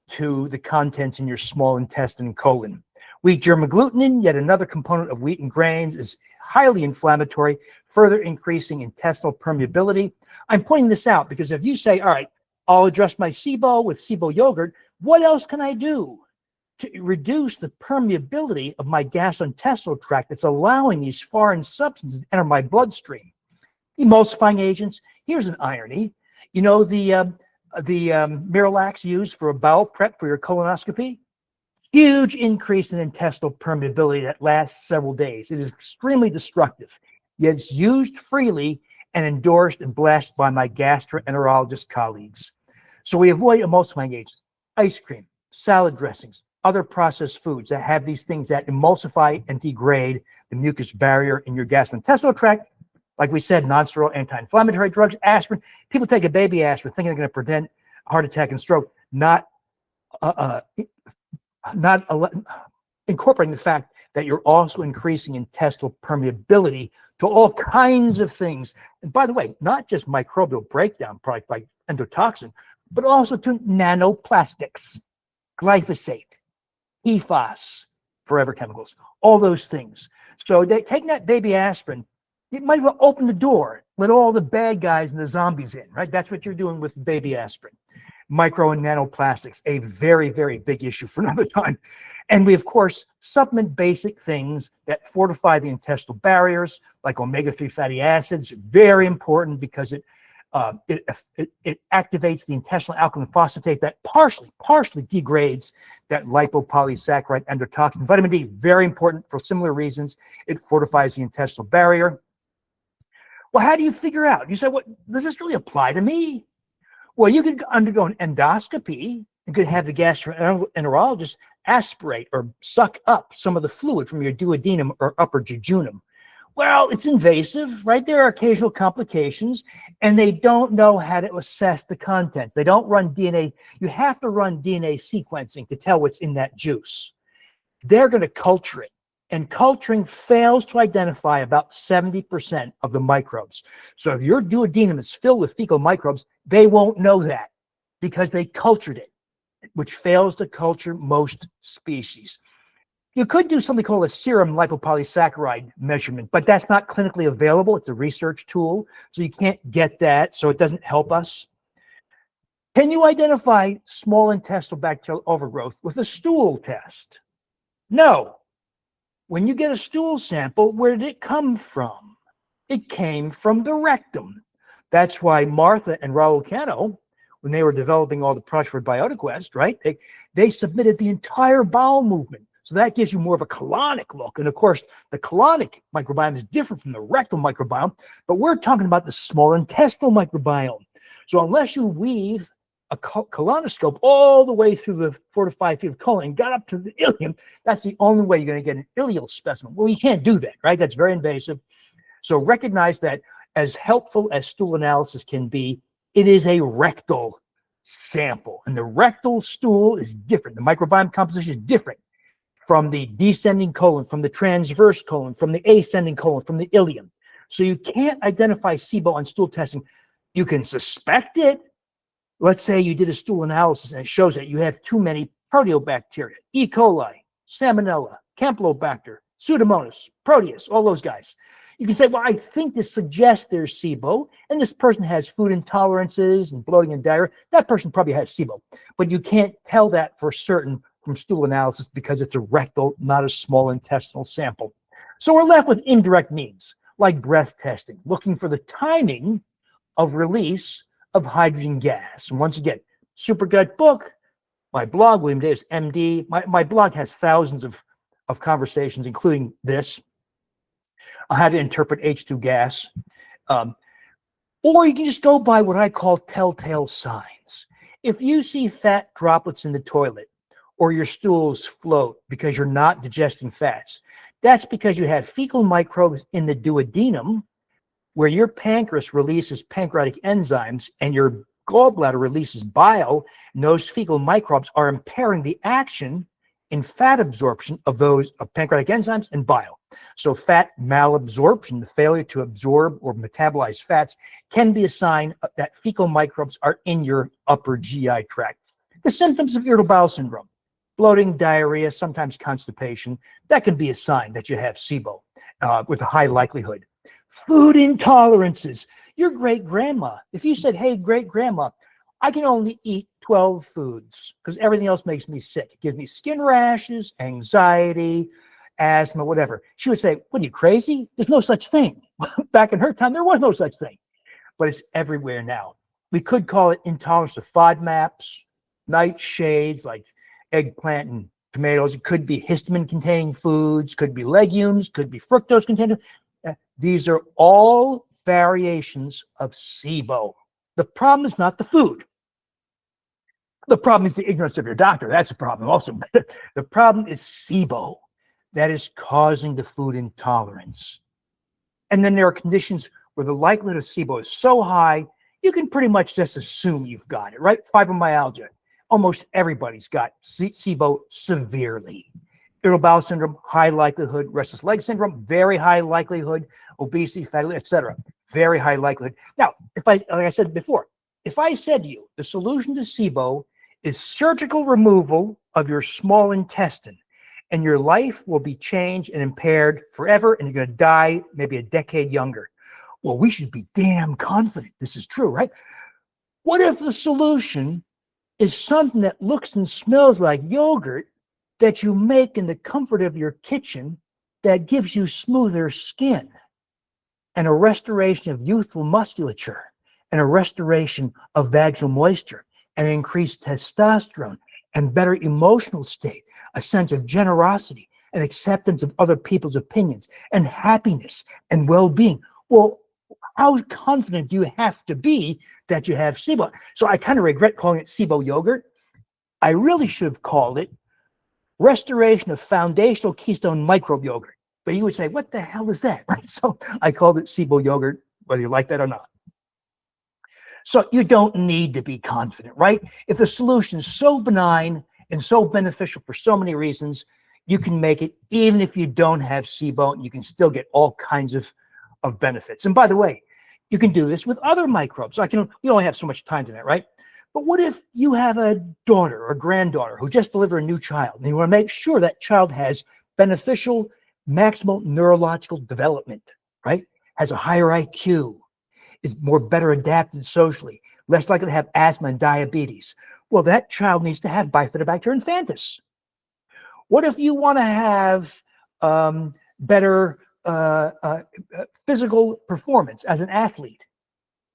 to the contents in your small intestine and colon. Wheat germ agglutinin, yet another component of wheat and grains, is highly inflammatory, further increasing intestinal permeability. I'm pointing this out because if you say, all right, I'll address my SIBO with SIBO yogurt, what else can I do to reduce the permeability of my gastrointestinal tract that's allowing these foreign substances to enter my bloodstream? Emulsifying agents. Here's an irony. You know the Miralax used for a bowel prep for your colonoscopy? Huge increase in intestinal permeability that lasts several days. It is extremely destructive, yet it's used freely and endorsed and blessed by my gastroenterologist colleagues. So we avoid emulsifying agents, ice cream, salad dressings, other processed foods that have these things that emulsify and degrade the mucus barrier in your gastrointestinal tract. Like we said, non-steroidal anti-inflammatory drugs, aspirin. People take a baby aspirin thinking they're going to prevent heart attack and stroke, not incorporating the fact that you're also increasing intestinal permeability to all kinds of things. And by the way, not just microbial breakdown products like endotoxin, but also to nanoplastics, glyphosate, PFAS, forever chemicals, all those things. So taking that baby aspirin, it might well open the door, let all the bad guys and the zombies in, right? That's what you're doing with baby aspirin. Micro and nanoplastics, a very, very big issue for another time. And we, of course, supplement basic things that fortify the intestinal barriers, like omega-3 fatty acids, very important because it It activates the intestinal alkaline phosphatase that partially degrades that lipopolysaccharide endotoxin. Vitamin D, very important for similar reasons. It fortifies the intestinal barrier. Well, how do you figure out? You say, what does this really apply to me? Well, you could undergo an endoscopy. You could have the gastroenterologist aspirate or suck up some of the fluid from your duodenum or upper jejunum. Well, it's invasive, right? There are occasional complications, and they don't know how to assess the contents. They don't run DNA. You have to run DNA sequencing to tell what's in that juice. They're going to culture it, and culturing fails to identify about 70% of the microbes. So if your duodenum is filled with fecal microbes, they won't know that because they cultured it, which fails to culture most species. You could do something called a serum lipopolysaccharide measurement, but that's not clinically available. It's a research tool, so you can't get that, so it doesn't help us. Can you identify small intestinal bacterial overgrowth with a stool test? No. When you get a stool sample, where did it come from? It came from the rectum. That's why Martha and Raul Cano, when they were developing all the products for BiotiQuest, right, they submitted the entire bowel movement. So that gives you more of a colonic look. And of course, the colonic microbiome is different from the rectal microbiome, but we're talking about the small intestinal microbiome. So unless you weave a colonoscope all the way through the 4 to 5 feet of colon and got up to the ileum, that's the only way you're going to get an ileal specimen. Well, you can't do that, right? That's very invasive. So recognize that as helpful as stool analysis can be, it is a rectal sample. And the rectal stool is different. The microbiome composition is different from the descending colon, from the transverse colon, from the ascending colon, from the ileum. So you can't identify SIBO on stool testing. You can suspect it. Let's say you did a stool analysis and it shows that you have too many proteobacteria, E. coli, Salmonella, Campylobacter, Pseudomonas, Proteus, all those guys. You can say, well, I think this suggests there's SIBO, and this person has food intolerances and bloating and diarrhea. That person probably has SIBO, but you can't tell that for certain from stool analysis because it's a rectal, not a small intestinal sample. So we're left with indirect means, like breath testing, looking for the timing of release of hydrogen gas. And once again, Supergut book, my blog, William Davis, MD, my blog has thousands of conversations, including this, on how to interpret H2 gas. Or you can just go by what I call telltale signs. If you see fat droplets in the toilet, or your stools float because you're not digesting fats, that's because you have fecal microbes in the duodenum, where your pancreas releases pancreatic enzymes and your gallbladder releases bile, and those fecal microbes are impairing the action in fat absorption of those pancreatic enzymes and bile. So fat malabsorption, the failure to absorb or metabolize fats, can be a sign that fecal microbes are in your upper GI tract. The symptoms of irritable bowel syndrome, bloating, diarrhea, sometimes constipation, that can be a sign that you have SIBO with a high likelihood. Food intolerances. Your great-grandma, if you said, hey, great-grandma, I can only eat 12 foods because everything else makes me sick. It gives me skin rashes, anxiety, asthma, whatever. She would say, what are you, crazy? There's no such thing. Back in her time, there was no such thing. But it's everywhere now. We could call it intolerance to FODMAPs, nightshades like eggplant and tomatoes. It could be histamine-containing foods, could be legumes, could be fructose-containing. These are all variations of SIBO. The problem is not the food. The problem is the ignorance of your doctor. That's a problem also. The problem is SIBO that is causing the food intolerance. And then there are conditions where the likelihood of SIBO is so high, you can pretty much just assume you've got it, right? Fibromyalgia. Almost everybody's got SIBO severely. Irritable bowel syndrome, high likelihood. Restless leg syndrome, very high likelihood. Obesity, fatty, etc., very high likelihood. Now, like I said before, if I said to you, the solution to SIBO is surgical removal of your small intestine, and your life will be changed and impaired forever, and you're going to die maybe a decade younger. Well, we should be damn confident this is true, right? What if the solution is something that looks and smells like yogurt that you make in the comfort of your kitchen that gives you smoother skin and a restoration of youthful musculature and a restoration of vaginal moisture, and increased testosterone, and better emotional state, a sense of generosity and acceptance of other people's opinions, and happiness and well-being. Well, how confident do you have to be that you have SIBO? So I kind of regret calling it SIBO yogurt. I really should have called it restoration of foundational keystone microbe yogurt. But you would say, what the hell is that? Right? So I called it SIBO yogurt, whether you like that or not. So you don't need to be confident, right? If the solution is so benign and so beneficial for so many reasons, you can make it even if you don't have SIBO, and you can still get all kinds of benefits. And by the way, you can do this with other microbes. We only have so much time tonight, right? But what if you have a daughter or granddaughter who just delivered a new child, and you want to make sure that child has beneficial maximal neurological development, right? Has a higher IQ, is more better adapted socially, less likely to have asthma and diabetes. Well, that child needs to have Bifidobacterium infantis. What if you want to have better physical performance as an athlete?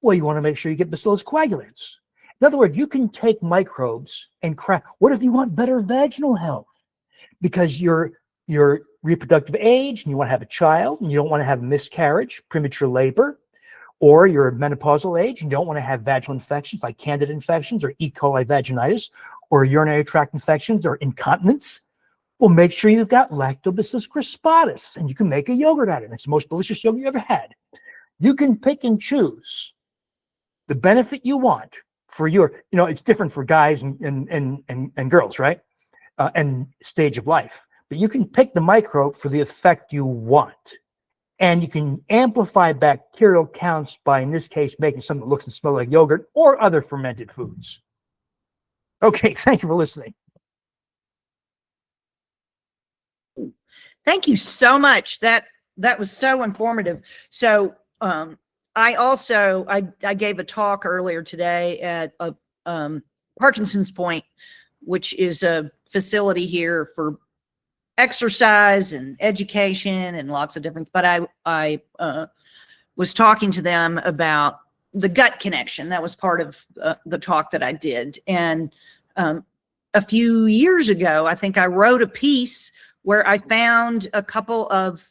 Well, you want to make sure you get Bacillus coagulans. In other words, you can take microbes and crack. What if you want better vaginal health? Because you're reproductive age and you want to have a child and you don't want to have miscarriage, premature labor, or you're menopausal age and you don't want to have vaginal infections like candida infections or E. coli vaginitis or urinary tract infections or incontinence. Well, make sure you've got Lactobacillus crispatus, and you can make a yogurt out of it. It's the most delicious yogurt you ever had. You can pick and choose the benefit you want for your, it's different for guys and girls, right? And stage of life. But you can pick the microbe for the effect you want. And you can amplify bacterial counts by, in this case, making something that looks and smells like yogurt or other fermented foods. Okay, thank you for listening. Thank you so much. That was so informative. So I gave a talk earlier today at Parkinson's Point, which is a facility here for exercise and education and lots of different, but I was talking to them about the gut connection. That was part of the talk that I did. And a few years ago, I think I wrote a piece where I found a couple of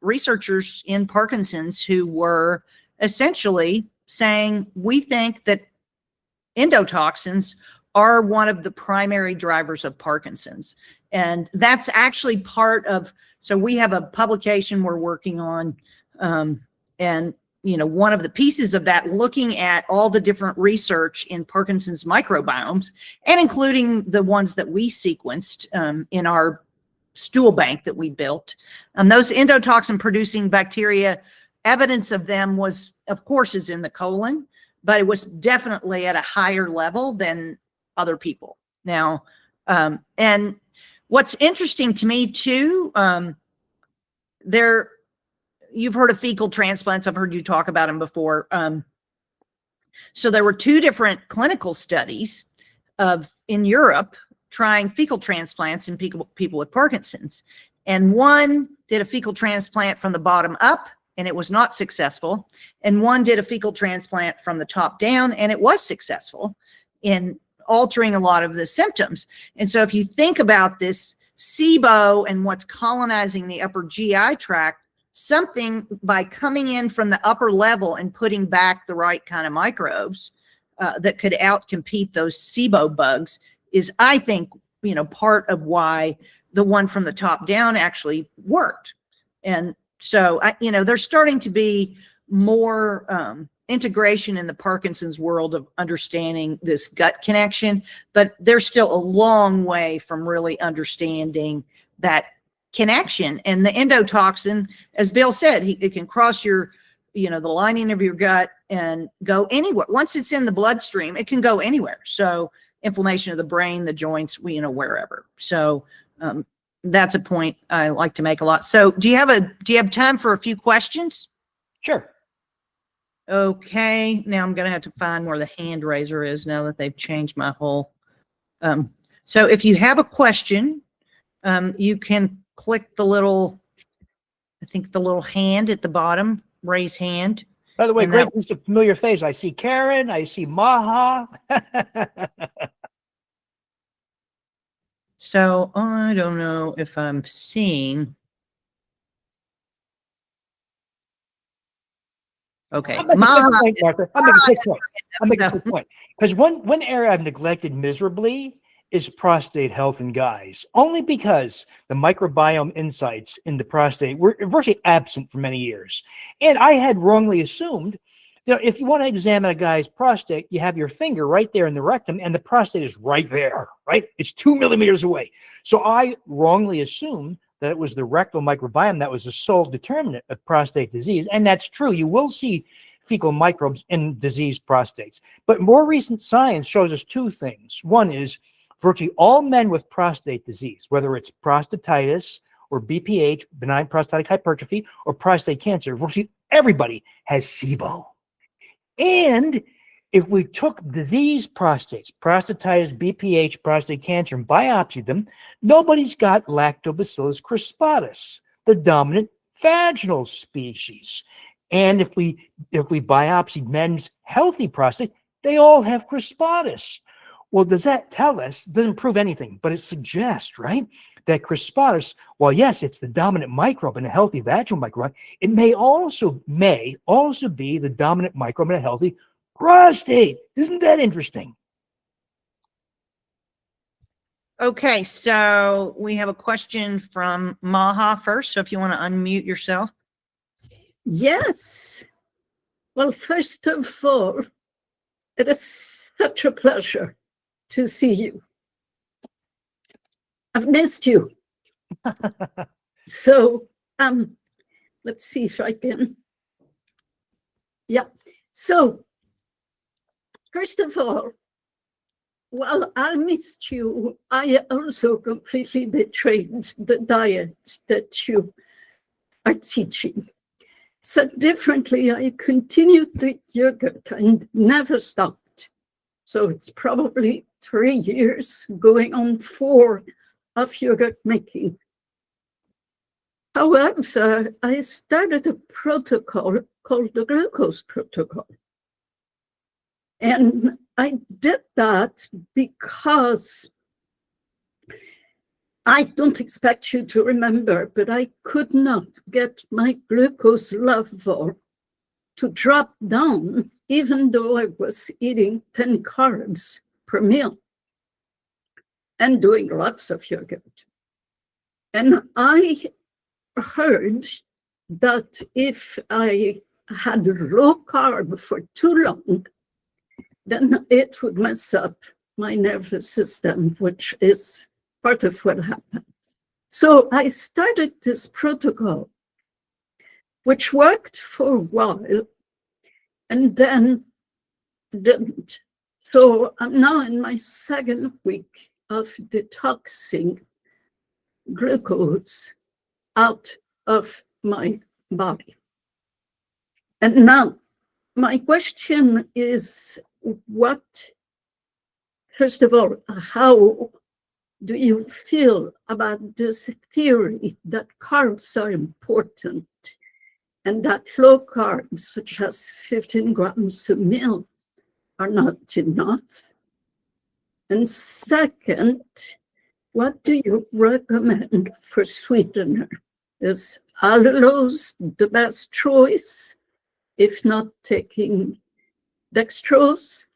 researchers in Parkinson's who were essentially saying, we think that endotoxins are one of the primary drivers of Parkinson's. And that's actually part of, so we have a publication we're working on, and one of the pieces of that, looking at all the different research in Parkinson's microbiomes, and including the ones that we sequenced in our stool bank that we built. Those endotoxin producing bacteria, evidence of them was, of course, is in the colon, but it was definitely at a higher level than other people. Now, and what's interesting to me too, you've heard of fecal transplants. I've heard you talk about them before. So there were two different clinical studies in Europe trying fecal transplants in people with Parkinson's. And one did a fecal transplant from the bottom up, and it was not successful. And one did a fecal transplant from the top down, and it was successful in altering a lot of the symptoms. And so if you think about this SIBO and what's colonizing the upper GI tract, something by coming in from the upper level and putting back the right kind of microbes that could outcompete those SIBO bugs is, I think, part of why the one from the top down actually worked. And so, there's starting to be more integration in the Parkinson's world of understanding this gut connection, but there's still a long way from really understanding that connection. And the endotoxin, as Bill said, it can cross your, the lining of your gut and go anywhere. Once it's in the bloodstream, it can go anywhere. So inflammation of the brain, the joints, wherever. So that's a point I like to make a lot. So do you have time for a few questions? Sure. Okay, now I'm going to have to find where the hand raiser is now that they've changed my whole. So if you have a question, you can click the little, I think the little hand at the bottom, raise hand, By the way, And great that- list of familiar faces. I see Karen. I see Maha. So I don't know if I'm seeing. Okay. I'm making a Maha, quick point, Martha. I'm making a quick point. I'm making a No. quick point. Because one area I've neglected miserably is prostate health in guys, only because the microbiome insights in the prostate were virtually absent for many years. And I had wrongly assumed that if you want to examine a guy's prostate, you have your finger right there in the rectum, and the prostate is right there, right? It's 2 millimeters away. So I wrongly assumed that it was the rectal microbiome that was the sole determinant of prostate disease. And that's true. You will see fecal microbes in diseased prostates. But more recent science shows us two things. One is virtually all men with prostate disease, whether it's prostatitis or BPH, benign prostatic hypertrophy, or prostate cancer, virtually everybody has SIBO. And if we took diseased prostates, prostatitis, BPH, prostate cancer, and biopsied them, nobody's got Lactobacillus crispatus, the dominant vaginal species. And if we biopsied men's healthy prostates, they all have crispatus. Well, does that tell us? It doesn't prove anything, but it suggests, right, that crispatus, well, yes, it's the dominant microbe in a healthy vaginal microbe. It may also be the dominant microbe in a healthy prostate. Isn't that interesting? Okay, so we have a question from Maha first. So if you want to unmute yourself. Yes. Well, first of all, it is such a pleasure to see you. I've missed you. So, let's see if I can. Yeah. So, first of all, while I missed you, I also completely betrayed the diet that you are teaching. Said differently, I continued to eat yogurt and never stopped. So it's probably 3 years, going on 4 of yogurt making. However, I started a protocol called the glucose protocol. And I did that because I don't expect you to remember, but I could not get my glucose level to drop down, even though I was eating 10 carbs per meal and doing lots of yogurt. And I heard that if I had low carb for too long, then it would mess up my nervous system, which is part of what happened. So I started this protocol, which worked for a while and then didn't. So I'm now in my 2nd week of detoxing glucose out of my body. And now my question is, first of all, how do you feel about this theory that carbs are important and that low carbs, such as 15 grams a meal, are not enough? And second, what do you recommend for sweetener? Is allulose the best choice, if not taking dextrose?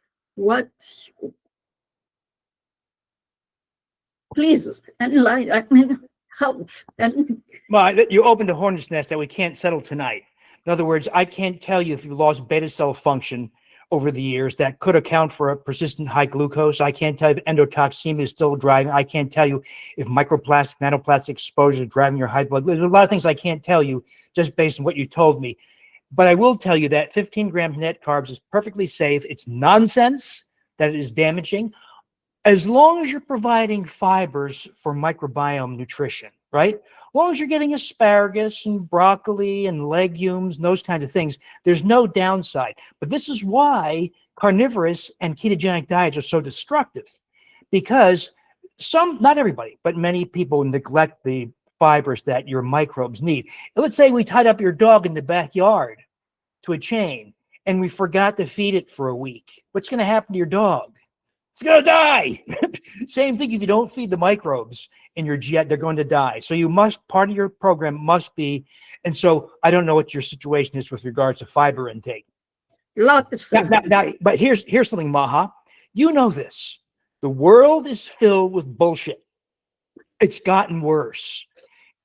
Please enlighten, help. And Well, you opened a hornet's nest that we can't settle tonight. In other words, I can't tell you if you've lost beta cell function over the years that could account for a persistent high glucose. I can't tell you if endotoxemia is still driving. I can't tell you if microplastic, nanoplastic exposure is driving your high blood. There's a lot of things I can't tell you just based on what you told me. But I will tell you that 15 grams net carbs is perfectly safe. It's nonsense that it is damaging, as long as you're providing fibers for microbiome nutrition, right? As long as you're getting asparagus and broccoli and legumes and those kinds of things, there's no downside. But this is why carnivorous and ketogenic diets are so destructive, because not everybody, but many people neglect the fibers that your microbes need. Let's say we tied up your dog in the backyard to a chain and we forgot to feed it for a week, what's going to happen to your dog? It's going to die. Same thing if you don't feed the microbes in your GI, they're going to die. So you must, part of your program must be, and so I don't know what your situation is with regards to fiber intake. Lots of But here's something, Maha. You know this. The world is filled with bullshit. It's gotten worse.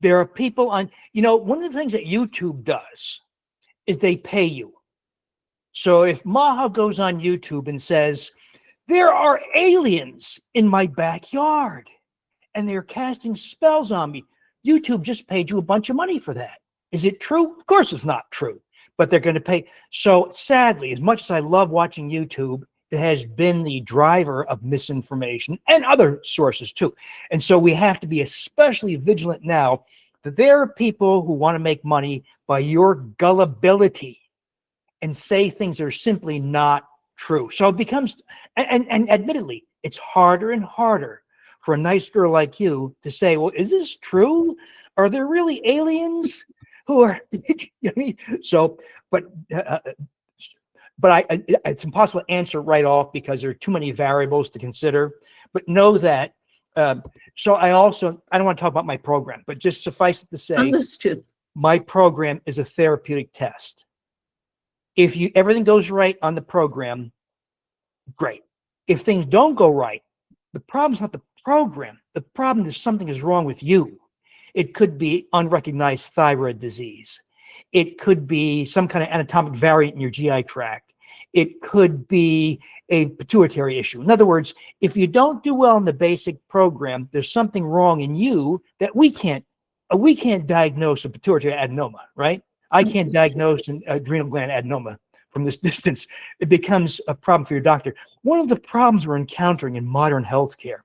There are people on, one of the things that YouTube does is they pay you. So if Maha goes on YouTube and says, there are aliens in my backyard and they're casting spells on me, YouTube just paid you a bunch of money for that. Is it true? Of course it's not true, but they're going to pay. So sadly, as much as I love watching YouTube, it has been the driver of misinformation and other sources too. And so we have to be especially vigilant now that there are people who want to make money by your gullibility and say things that are simply not true. So it becomes, and admittedly, it's harder and harder for a nice girl like you to say, well, is this true? Are there really aliens who are, so, but it's impossible to answer right off because there are too many variables to consider. But know that, so I don't want to talk about my program, but just suffice it to say, understood. My program is a therapeutic test. If everything goes right on the program, great. If things don't go right, the problem's not the program. The problem is something is wrong with you. It could be unrecognized thyroid disease. It could be some kind of anatomic variant in your GI tract. It could be a pituitary issue. In other words, if you don't do well in the basic program, there's something wrong in you that we can't diagnose a pituitary adenoma, right? I can't diagnose an adrenal gland adenoma from this distance. It becomes a problem for your doctor. One of the problems we're encountering in modern healthcare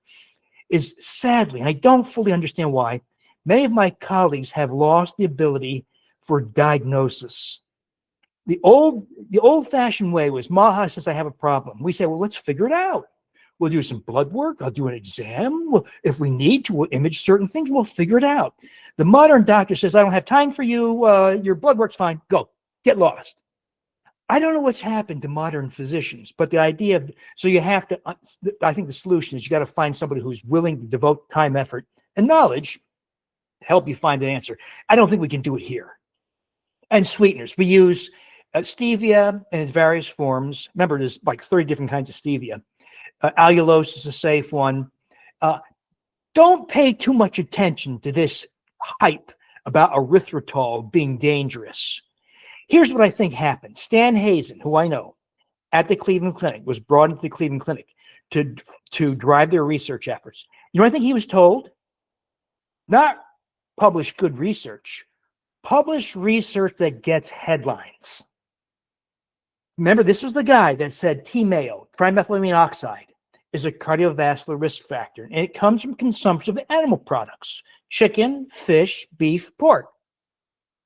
is, sadly, and I don't fully understand why, many of my colleagues have lost the ability for diagnosis. The old-fashioned way was, Maha says, I have a problem. We say, well, let's figure it out. We'll do some blood work. I'll do an exam. If we need to, we'll image certain things. We'll figure it out. The modern doctor says, I don't have time for you. Your blood work's fine. Go. Get lost. I don't know what's happened to modern physicians, but the idea of, so you have to, I think the solution is you got to find somebody who's willing to devote time, effort, and knowledge to help you find an answer. I don't think we can do it here. And sweeteners. We use stevia in its various forms. Remember, there's like 30 different kinds of stevia. Allulose is a safe one. Don't pay too much attention to this hype about erythritol being dangerous. Here's what I think happened. Stan Hazen, who I know, at the Cleveland Clinic, was brought into the Cleveland Clinic to drive their research efforts. You know what I think he was told? Not publish good research. Publish research that gets headlines. Remember, this was the guy that said TMAO, trimethylamine oxide, is a cardiovascular risk factor, and it comes from consumption of animal products, chicken, fish, beef, pork.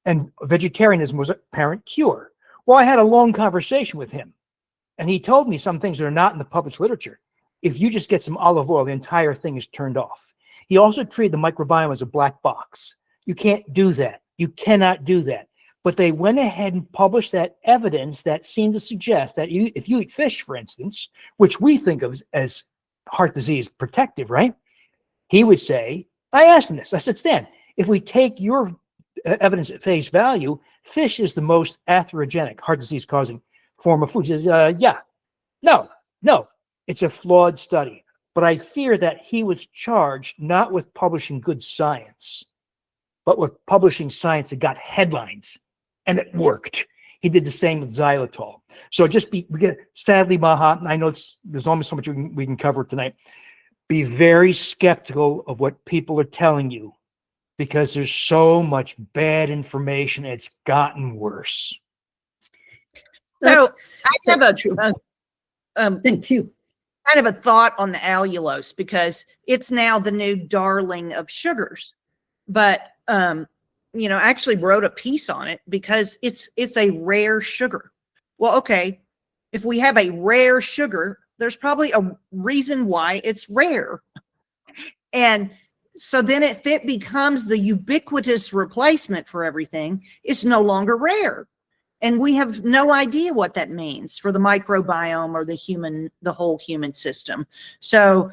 And vegetarianism was a apparent cure. Well, I had a long conversation with him, and he told me some things that are not in the published literature. If you just get some olive oil, the entire thing is turned off. He also treated the microbiome as a black box. You can't do that. You cannot do that. But they went ahead and published that evidence that seemed to suggest that if you eat fish, for instance, which we think of as heart disease protective, right? He would say, I asked him this. I said, Stan, if we take your evidence at face value, fish is the most atherogenic, heart disease causing form of food. He says, yeah. No, it's a flawed study. But I fear that he was charged not with publishing good science, but with publishing science that got headlines, and it worked. He did the same with xylitol. So sadly, Maha, I know there's almost so much we can cover tonight. Be very skeptical of what people are telling you, because there's so much bad information. It's gotten worse. So I have true. thank you. Kind of a thought on the allulose, because it's now the new darling of sugars. But I actually wrote a piece on it because it's a rare sugar. Well, okay, if we have a rare sugar, there's probably a reason why it's rare. And so then if it becomes the ubiquitous replacement for everything, it's no longer rare. And we have no idea what that means for the microbiome or the whole human system. So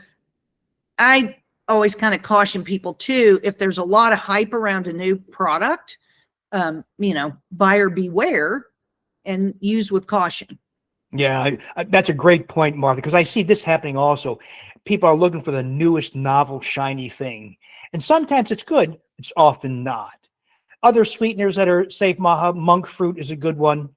I always kind of caution people too, if there's a lot of hype around a new product, buyer beware and use with caution. Yeah, that's a great point, Martha, because I see this happening also. People are looking for the newest, novel, shiny thing. And sometimes it's good. It's often not. Other sweeteners that are safe, monk fruit is a good one.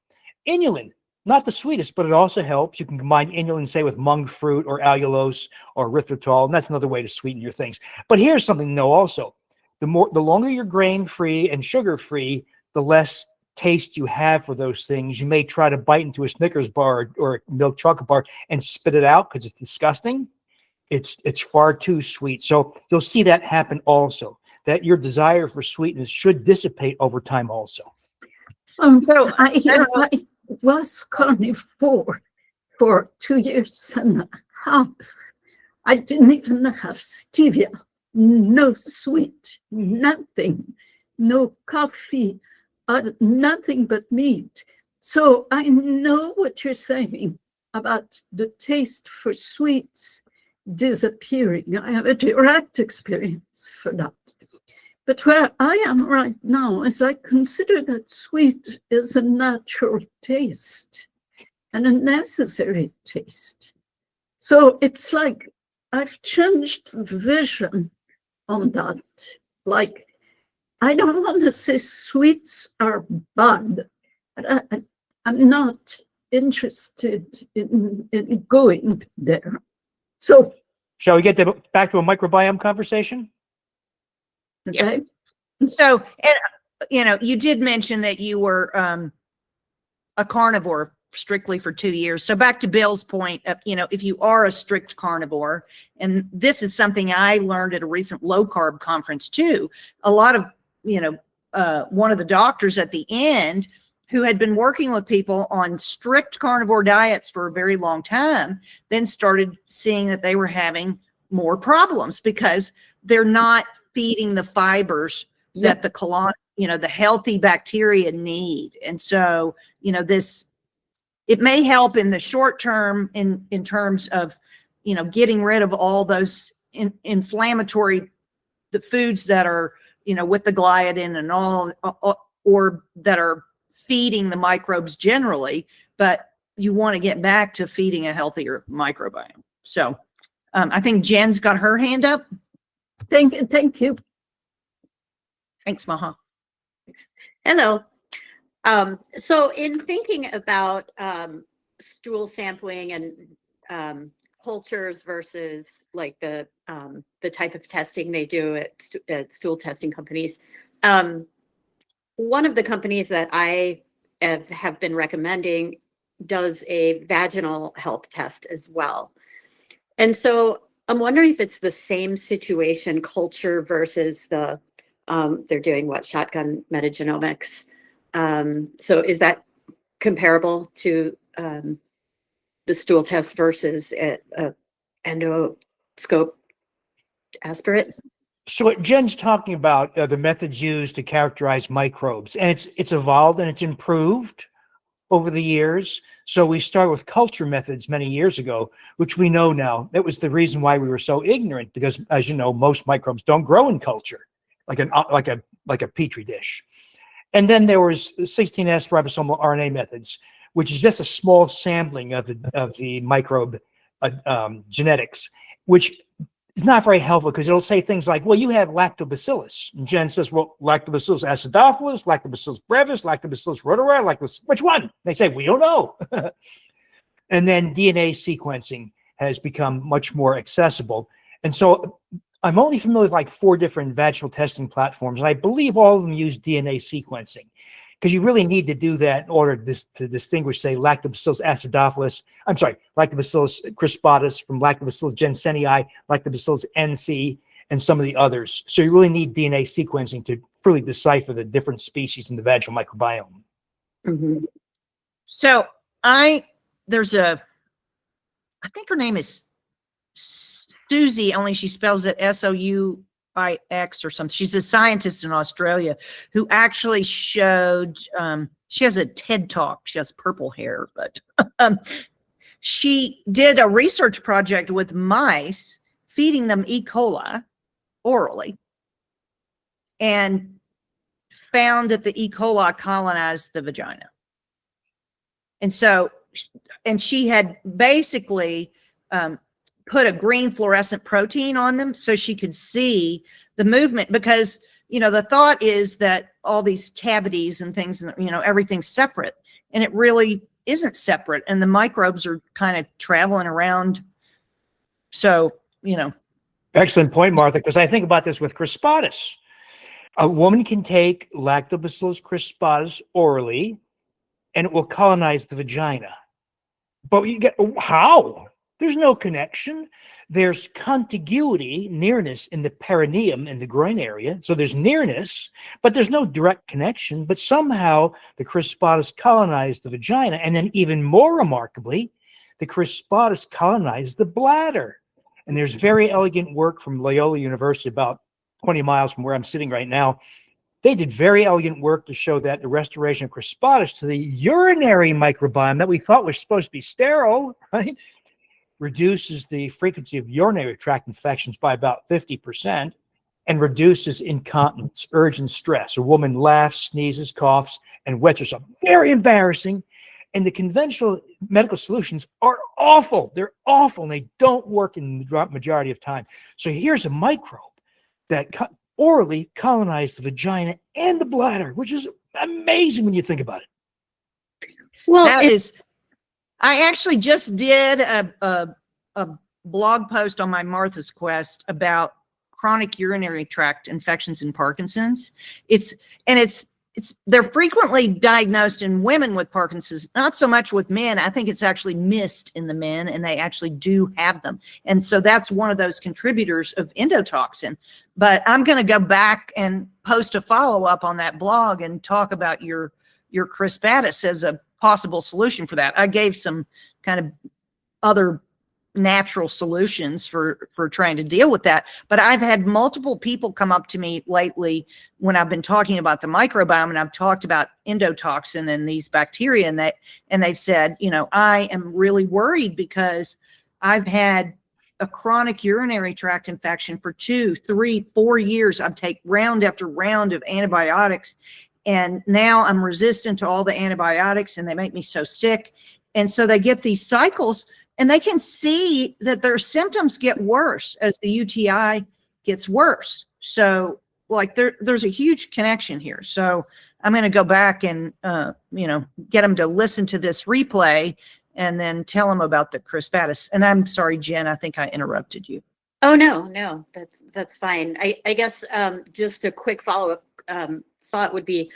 Inulin, not the sweetest, but it also helps. You can combine inulin, say, with monk fruit or allulose or erythritol, and that's another way to sweeten your things. But here's something to know also. The longer you're grain-free and sugar-free, the less taste you have for those things. You may try to bite into a Snickers bar or a milk chocolate bar and spit it out because it's disgusting. It's far too sweet. So you'll see that happen also, that your desire for sweetness should dissipate over time also. I was carnivore for 2 years and a half. I didn't even have stevia, no sweet, nothing, no coffee, nothing but meat. So I know what you're saying about the taste for sweets disappearing. I have a direct experience for that. But where I am right now is I consider that sweet is a natural taste and a necessary taste. So it's like I've changed vision on that. Like, I don't want to say sweets are bad, but I'm not interested in going there. So, shall we get back to a microbiome conversation? okay. So, and you did mention that you were a carnivore strictly for 2 years. So back to Bill's point, if you are a strict carnivore, and this is something I learned at a recent low carb conference too. A lot of, one of the doctors at the end who had been working with people on strict carnivore diets for a very long time, then started seeing that they were having more problems because they're not feeding the fibers that the colon, the healthy bacteria need. And so, it may help in the short term in terms of, getting rid of all those inflammatory, the foods that are, with the gliadin and all, or that are feeding the microbes generally, but you want to get back to feeding a healthier microbiome. So I think Jen's got her hand up. Thank you. Thanks, Maha. Hello. So in thinking about stool sampling and cultures versus like the type of testing they do at stool testing companies, one of the companies that I have been recommending does a vaginal health test as well. And so I'm wondering if it's the same situation, culture versus the, they're doing what, shotgun metagenomics. So is that comparable to the stool test versus a endoscope aspirate? So what Jen's talking about, the methods used to characterize microbes, and it's evolved and it's improved over the years. So we started with culture methods many years ago, which we know now. That was the reason why we were so ignorant, because as you know, most microbes don't grow in culture, like a petri dish. And then there was 16S ribosomal RNA methods, which is just a small sampling of the microbe genetics, which is not very helpful because it'll say things like, well, you have lactobacillus. And Jen says, well, lactobacillus acidophilus, lactobacillus brevis, lactobacillus reuteri, which one? They say, we don't know. And then DNA sequencing has become much more accessible. And so I'm only familiar with like 4 different vaginal testing platforms, and I believe all of them use DNA sequencing, because you really need to do that in order to distinguish, say, Lactobacillus acidophilus, Lactobacillus crispatus from Lactobacillus jensenii, Lactobacillus NC, and some of the others. So you really need DNA sequencing to fully decipher the different species in the vaginal microbiome. Mm-hmm. So I think her name is Susie, only she spells it Souix or something. She's a scientist in Australia who actually showed, she has a TED Talk. She has purple hair, but she did a research project with mice, feeding them E. coli orally, and found that the E. coli colonized the vagina. And so, and she had basically put a green fluorescent protein on them so she could see the movement, because, you know, the thought is that all these cavities and things, you know, everything's separate, and it really isn't separate. And the microbes are kind of traveling around. So, you know. Excellent point, Martha, because I think about this with crispatus. A woman can take Lactobacillus crispatus orally, and it will colonize the vagina. But you get, how? There's no connection. There's contiguity, nearness in the perineum, in the groin area. So there's nearness, but there's no direct connection. But somehow the crispatus colonized the vagina. And then even more remarkably, the crispatus colonized the bladder. And there's very elegant work from Loyola University, about 20 miles from where I'm sitting right now. They did very elegant work to show that the restoration of crispatus to the urinary microbiome that we thought was supposed to be sterile, right, reduces the frequency of urinary tract infections by about 50% and reduces incontinence, urge, and stress. A woman laughs, sneezes, coughs, and wets herself. Very embarrassing. And the conventional medical solutions are awful. They're awful, and they don't work in the majority of time. So here's a microbe that orally colonized the vagina and the bladder, which is amazing when you think about it. Well, that is, I actually just did a blog post on my Martha's Quest about chronic urinary tract infections in Parkinson's. They're frequently diagnosed in women with Parkinson's, not so much with men. I think it's actually missed in the men, and they actually do have them. And so that's one of those contributors of endotoxin. But I'm going to go back and post a follow-up on that blog and talk about your crispatus as a possible solution for that. I gave some kind of other natural solutions for trying to deal with that. But I've had multiple people come up to me lately when I've been talking about the microbiome, and I've talked about endotoxin and these bacteria, and they've said, you know, I am really worried because I've had a chronic urinary tract infection for 2, 3, 4 years. I've taken round after round of antibiotics, and now I'm resistant to all the antibiotics, and they make me so sick. And so they get these cycles, and they can see that their symptoms get worse as the UTI gets worse. So like there's a huge connection here. So I'm going to go back and, you know, get them to listen to this replay and then tell them about the crispatus. And I'm sorry, Jen, I think I interrupted you. Oh, no, that's fine. I guess just a quick follow-up thought would be,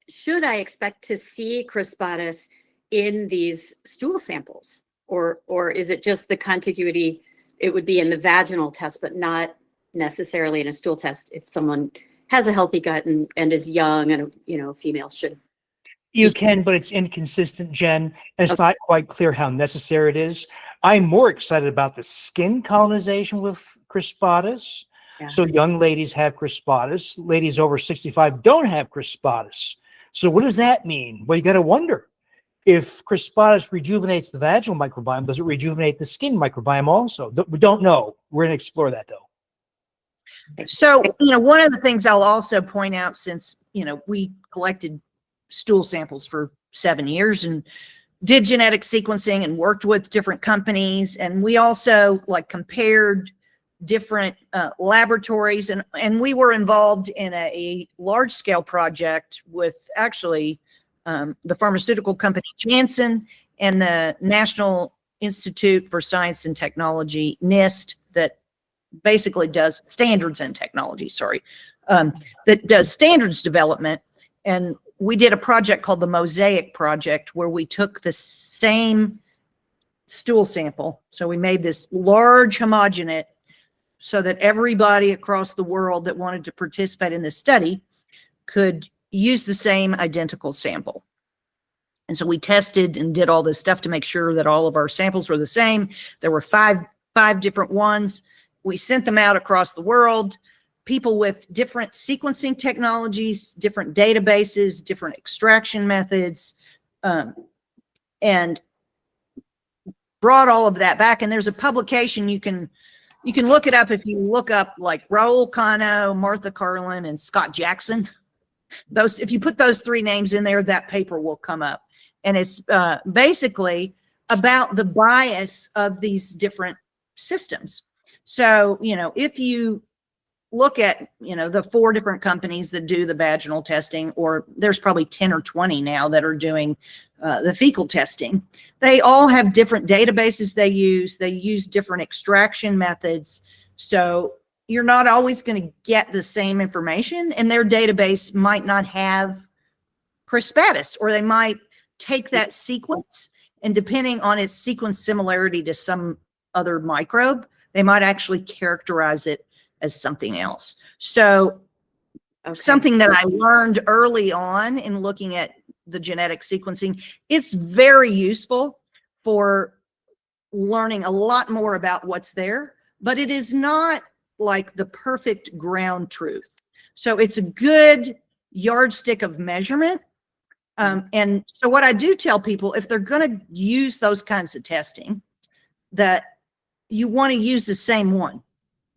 should I expect to see crispatus in these stool samples, or is it just the contiguity? It would be in the vaginal test, but not necessarily in a stool test if someone has a healthy gut and is young, and, you know, female should. You can, but it's inconsistent, Jen, and it's not quite clear how necessary it is. I'm more excited about the skin colonization with crispatus. Yeah. So young ladies have crispatus. Ladies over 65 don't have crispatus. So what does that mean? Well, you got to wonder. If crispatus rejuvenates the vaginal microbiome, does it rejuvenate the skin microbiome also? We don't know. We're going to explore that, though. So, you know, one of the things I'll also point out, since, you know, we collected stool samples for 7 years and did genetic sequencing and worked with different companies, and we also like compared different laboratories, and we were involved in a large scale project with actually the pharmaceutical company Janssen and the National Institute for Science and Technology, NIST, that basically does standards and technology, that does standards development. And we did a project called the Mosaic Project, where we took the same stool sample. So we made this large homogenate so that everybody across the world that wanted to participate in this study could use the same identical sample. And so we tested and did all this stuff to make sure that all of our samples were the same. There were five different ones. We sent them out across the world. people with different sequencing technologies, different databases, different extraction methods, and brought all of that back. And there's a publication you can look it up if you look up like Raul Cano, Martha Carlin, and Scott Jackson. Those, if you put those 3 names in there, that paper will come up. And it's basically about the bias of these different systems. So, you know, if you look at, you know, the 4 different companies that do the vaginal testing, or there's probably 10 or 20 now that are doing the fecal testing, they all have different databases they use different extraction methods. So you're not always going to get the same information, and their database might not have crispus, or they might take that sequence, and depending on its sequence similarity to some other microbe, they might actually characterize it as something else. So something that I learned early on in looking at the genetic sequencing, it's very useful for learning a lot more about what's there, but it is not like the perfect ground truth. So it's a good yardstick of measurement. And so what I do tell people, if they're going to use those kinds of testing, that you want to use the same one.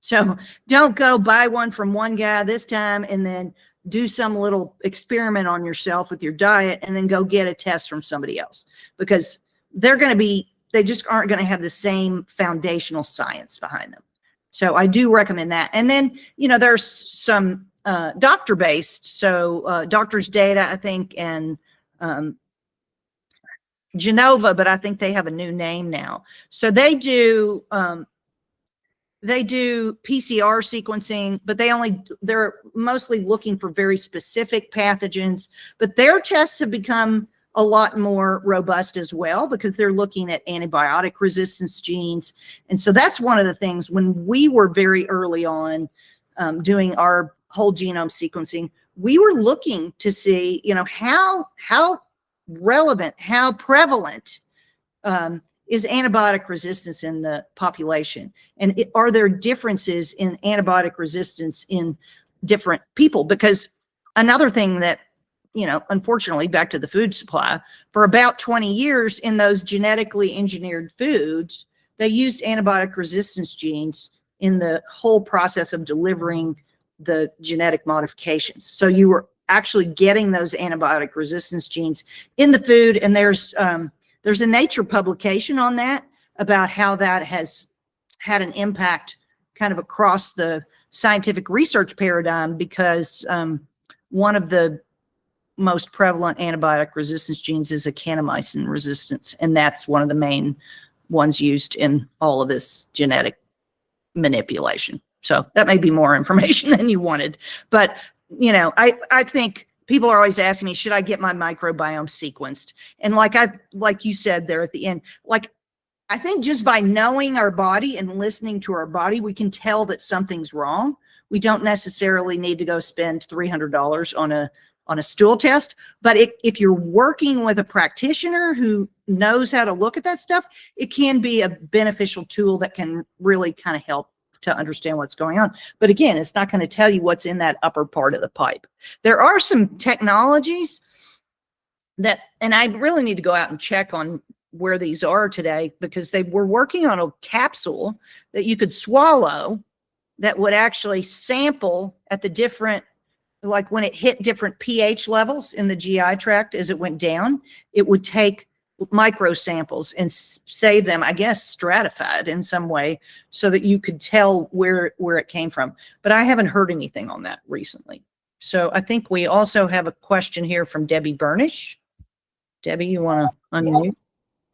So don't go buy one from one guy this time and then do some little experiment on yourself with your diet and then go get a test from somebody else, because they just aren't going to have the same foundational science behind them. So I do recommend that. And then, you know, there's some doctor-based, so doctor's data, I think, and Genova, but I think they have a new name now. So they do PCR sequencing, but they're mostly looking for very specific pathogens, but their tests have become a lot more robust as well, because they're looking at antibiotic resistance genes. And so that's one of the things when we were very early on doing our whole genome sequencing, we were looking to see, you know, how relevant, how prevalent is antibiotic resistance in the population, and are there differences in antibiotic resistance in different people? Because another thing that, you know, unfortunately, back to the food supply, for about 20 years in those genetically engineered foods, they used antibiotic resistance genes in the whole process of delivering the genetic modifications. So you were actually getting those antibiotic resistance genes in the food, and there's a Nature publication on that about how that has had an impact kind of across the scientific research paradigm, because one of the most prevalent antibiotic resistance genes is acanthamycin resistance, and that's one of the main ones used in all of this genetic manipulation. So that may be more information than you wanted, but you know, I think people are always asking me, should I get my microbiome sequenced? And like you said there at the end, like, I think just by knowing our body and listening to our body, we can tell that something's wrong. We don't necessarily need to go spend $300 on a stool test. But if you're working with a practitioner who knows how to look at that stuff, it can be a beneficial tool that can really kind of help to understand what's going on. But again, it's not going to tell you what's in that upper part of the pipe. There are some technologies that, and I really need to go out and check on where these are today, because they were working on a capsule that you could swallow that would actually sample at the different, like when it hit different pH levels in the GI tract as it went down, it would take micro samples and save them, I guess, stratified in some way so that you could tell where it came from. But I haven't heard anything on that recently. So I think we also have a question here from Debi Bernish. Debbie, you want to unmute?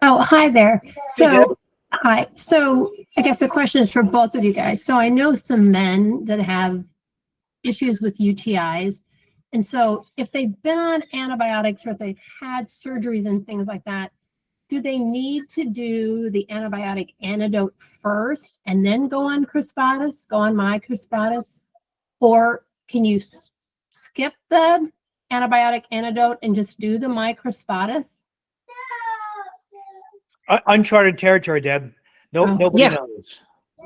Oh, hi there. So, hi. So I guess the question is for both of you guys. So I know some men that have issues with UTIs. And so if they've been on antibiotics or if they've had surgeries and things like that, do they need to do the antibiotic antidote first and then go on crispus, go on my crispus? Or can you skip the antibiotic antidote and just do the microspottis? Uncharted territory, Deb. Nobody knows.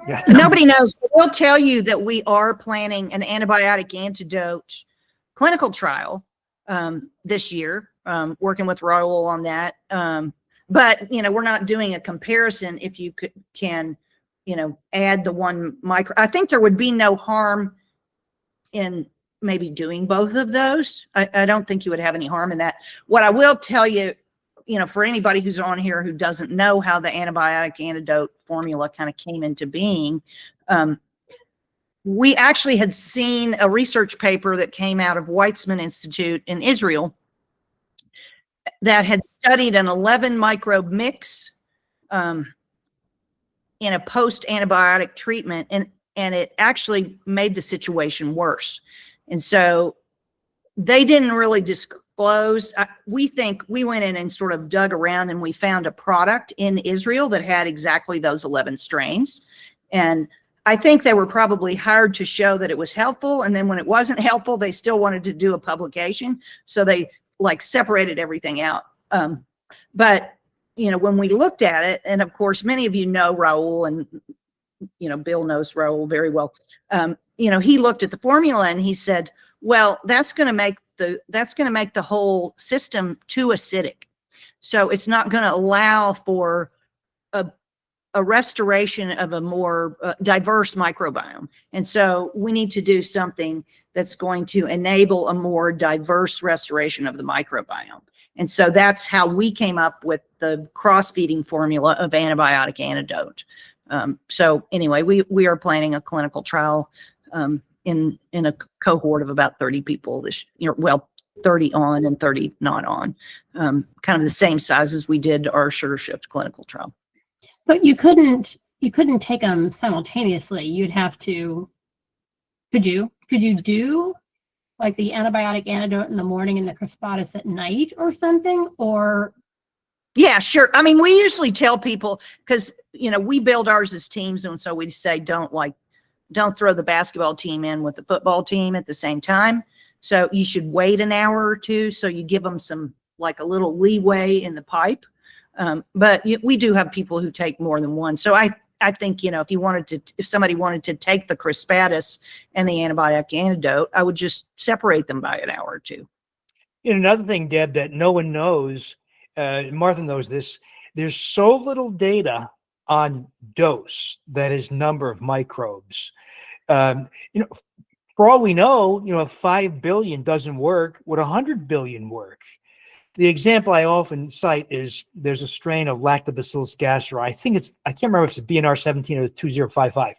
Yeah. Nobody knows. We'll tell you that we are planning an antibiotic antidote clinical trial this year, working with Raul on that. But, you know, we're not doing a comparison. If you can, you know, add the one micro, I think there would be no harm in maybe doing both of those. I don't think you would have any harm in that. What I will tell you, you know, for anybody who's on here who doesn't know how the antibiotic antidote formula kind of came into being, we actually had seen a research paper that came out of Weizmann Institute in Israel that had studied an 11 microbe mix in a post-antibiotic treatment, and it actually made the situation worse. And so they didn't really disclose. We think we went in and sort of dug around, and we found a product in Israel that had exactly those 11 strains. And I think they were probably hired to show that it was helpful. And then when it wasn't helpful, they still wanted to do a publication. So they like separated everything out. But, you know, when we looked at it, and of course, many of you know Raul, and, you know, Bill knows Raul very well. You know, he looked at the formula and he said, well, that's going to make the whole system too acidic. So it's not going to allow for a restoration of a more diverse microbiome. And so we need to do something that's going to enable a more diverse restoration of the microbiome. And so that's how we came up with the cross-feeding formula of antibiotic antidote. So anyway, we are planning a clinical trial in a cohort of about 30 people this year. Well, 30 on and 30 not on, kind of the same size as we did our sugar shift clinical trial. But you couldn't take them simultaneously. You'd have to, could you do like the antibiotic antidote in the morning and the crispus at night or something? Or yeah, sure. I mean, we usually tell people, because, you know, we build ours as teams. And so we say, don't throw the basketball team in with the football team at the same time. So you should wait an hour or two. So you give them some, like a little leeway in the pipe. But we do have people who take more than one. So I think, you know, if somebody wanted to take the crispus and the antibiotic antidote, I would just separate them by an hour or two. And another thing, Deb, that no one knows, Martha knows this, there's so little data on dose, that is number of microbes. You know, for all we know, you know, if 5 billion doesn't work, would 100 billion work? The example I often cite is there's a strain of Lactobacillus gasseri. I can't remember if it's BNR 17 or 2055.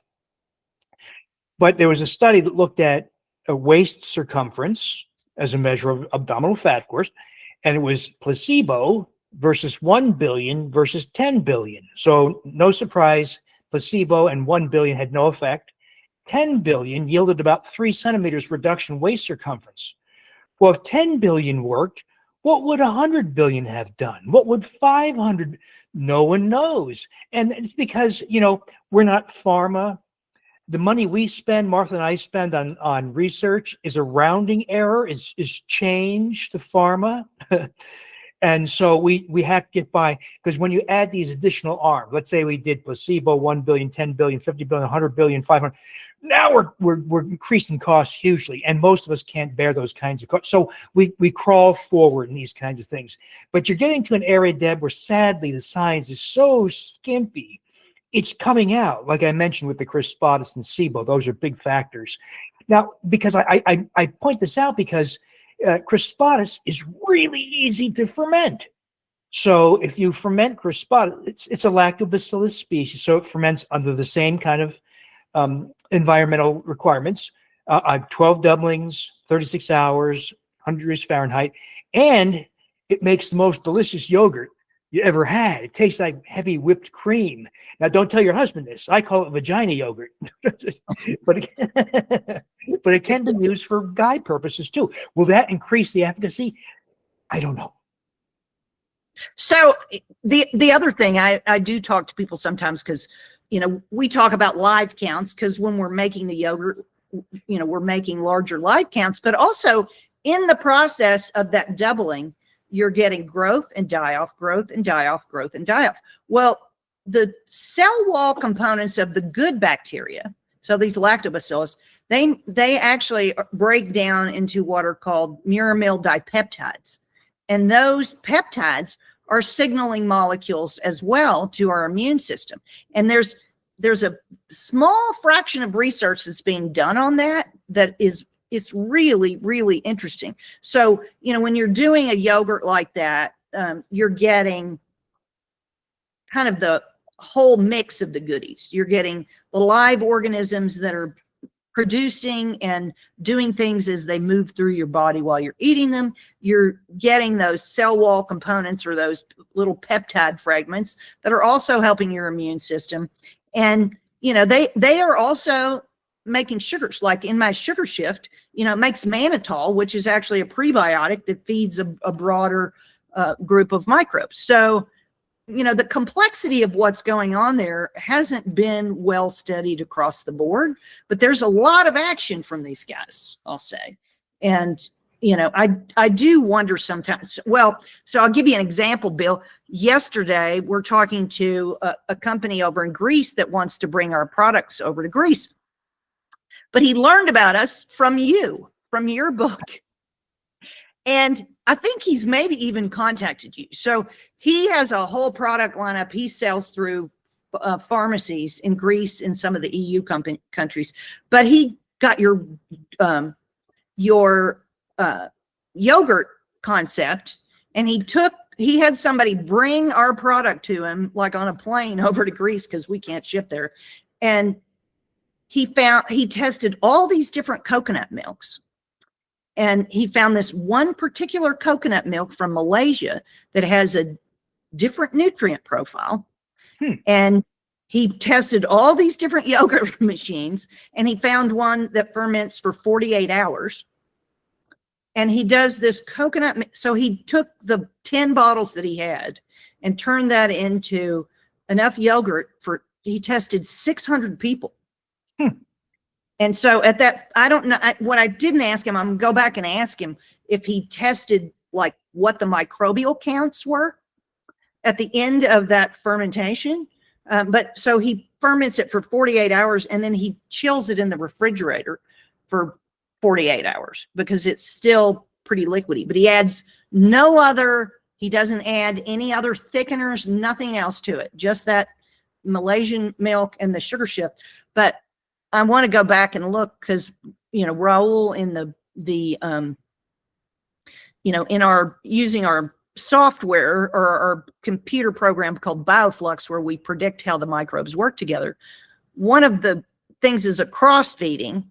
But there was a study that looked at a waist circumference as a measure of abdominal fat, of course, and it was placebo versus 1 billion versus 10 billion. So no surprise, placebo and 1 billion had no effect. 10 billion yielded about 3 centimeters reduction waist circumference. Well, if 10 billion worked, what would 100 billion have done? What would 500? No one knows. And it's because, you know, we're not pharma. The money we spend, Martha and I spend on research, is a rounding error, is change to pharma. And so we have to get by, because when you add these additional arms, let's say we did placebo, 1 billion, 10 billion, 50 billion, 100 billion, 500. Now we're increasing costs hugely, and most of us can't bear those kinds of costs. So we crawl forward in these kinds of things. But you're getting to an area, Deb, where sadly the science is so skimpy. It's coming out, like I mentioned with the crispus and SIBO. Those are big factors. Now, because I point this out because crispus is really easy to ferment. So if you ferment crispus, it's a lactobacillus species, so it ferments under the same kind of environmental requirements, 12 doublings, 36 hours, 100 degrees Fahrenheit, and it makes the most delicious yogurt you ever had. It tastes like heavy whipped cream. Now, don't tell your husband this. I call it vagina yogurt, but it can be used for guy purposes too. Will that increase the efficacy? I don't know. So the other thing, I do talk to people sometimes, because, you know, we talk about live counts, because when we're making the yogurt, you know, we're making larger live counts, but also in the process of that doubling, you're getting growth and die off, growth and die off, growth and die off. Well, the cell wall components of the good bacteria, so these lactobacillus, they actually break down into what are called muramyl dipeptides. And those peptides are signaling molecules as well to our immune system. And there's a small fraction of research that's being done on that it's really, really interesting. So, you know, when you're doing a yogurt like that, you're getting kind of the whole mix of the goodies. You're getting the live organisms that are producing and doing things as they move through your body while you're eating them. You're getting those cell wall components or those little peptide fragments that are also helping your immune system. And, you know, they are also making sugars. Like in my sugar shift, you know, it makes mannitol, which is actually a prebiotic that feeds a broader group of microbes. So, you know, the complexity of what's going on there hasn't been well studied across the board, but there's a lot of action from these guys, I'll say. And, you know, I do wonder sometimes, well, so I'll give you an example, Bill. Yesterday, we're talking to a company over in Greece that wants to bring our products over to Greece. But he learned about us from you, from your book. And I think he's maybe even contacted you. So he has a whole product lineup he sells through pharmacies in Greece and some of the EU countries. But he got your yogurt concept, and he had somebody bring our product to him, like on a plane over to Greece, because we can't ship there. And he tested all these different coconut milks. And he found this one particular coconut milk from Malaysia that has a different nutrient profile. And he tested all these different yogurt machines, and he found one that ferments for 48 hours. And he does this coconut. So he took the 10 bottles that he had and turned that into enough yogurt he tested 600 people. And so at that, I don't know what I didn't ask him. I'm gonna go back and ask him if he tested like what the microbial counts were at the end of that fermentation. But so he ferments it for 48 hours and then he chills it in the refrigerator for 48 hours because it's still pretty liquidy. But he adds he doesn't add any other thickeners, nothing else to it, just that Malaysian milk and the sugar shift. But I want to go back and look because, you know, Raul in using our software or our computer program called Bioflux, where we predict how the microbes work together. One of the things is a cross feeding,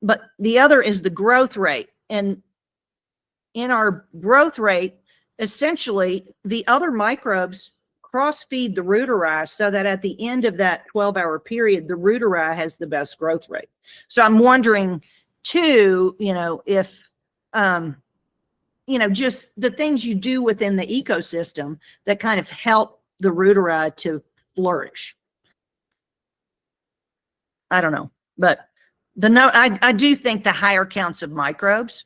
but the other is the growth rate. And in our growth rate, essentially the other microbes cross-feed the reuteri so that at the end of that 12-hour period, the reuteri has the best growth rate. So I'm wondering too, you know, if, you know, just the things you do within the ecosystem that kind of help the reuteri to flourish. I don't know, but I do think the higher counts of microbes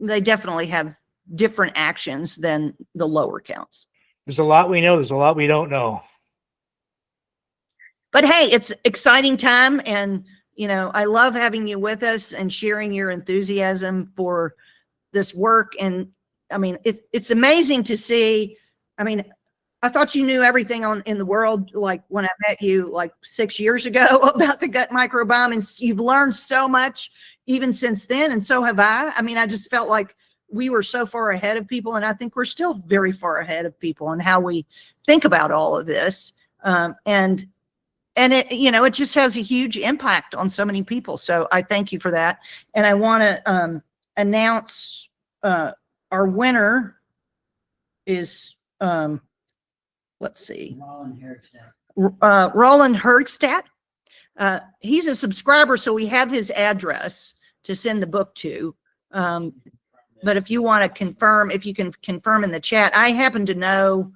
they definitely have different actions than the lower counts. There's a lot we know. There's a lot we don't know. But hey, it's exciting time. And, you know, I love having you with us and sharing your enthusiasm for this work. And I mean, it's amazing to see. I mean, I thought you knew everything in the world, like when I met you like 6 years ago about the gut microbiome, and you've learned so much even since then. And so have I. I mean, I just felt like we were so far ahead of people, and I think we're still very far ahead of people on how we think about all of this. And it, you know, it just has a huge impact on so many people. So I thank you for that. And I want to announce our winner is, let's see, Roland Hergstadt. He's a subscriber, so we have his address to send the book to. But if you want to confirm, if you can confirm in the chat, I happen to know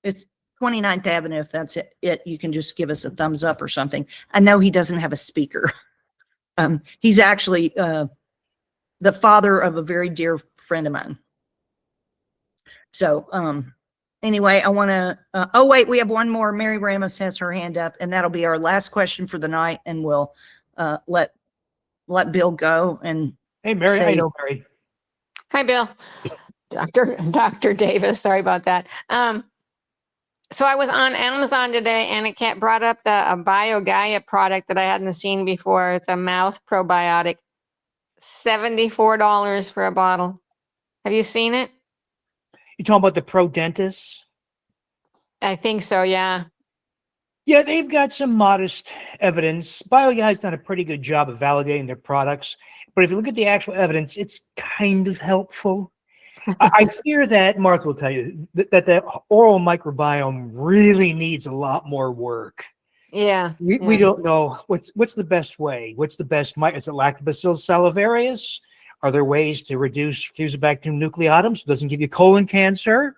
it's 29th Avenue. If that's it, you can just give us a thumbs up or something. I know he doesn't have a speaker. He's actually the father of a very dear friend of mine. So anyway, I want to, oh wait, we have one more. Mary Ramos has her hand up, and that'll be our last question for the night, and we'll let Bill go. And Hey, Mary, say- I know, Mary. Hi, Bill. Dr. Davis. Sorry about that. So I was on Amazon today and it brought up a BioGaia product that I hadn't seen before. It's a mouth probiotic, $74 for a bottle. Have you seen it? You talking about the Pro Dentists? I think so, yeah. Yeah, they've got some modest evidence. BioGaia's done a pretty good job of validating their products, but if you look at the actual evidence, it's kind of helpful. I fear that, Martha will tell you, that the oral microbiome really needs a lot more work. Yeah. We don't know what's the best way. What's the best? Is it Lactobacillus salivarius? Are there ways to reduce Fusobacterium nucleatum so it doesn't give you colon cancer?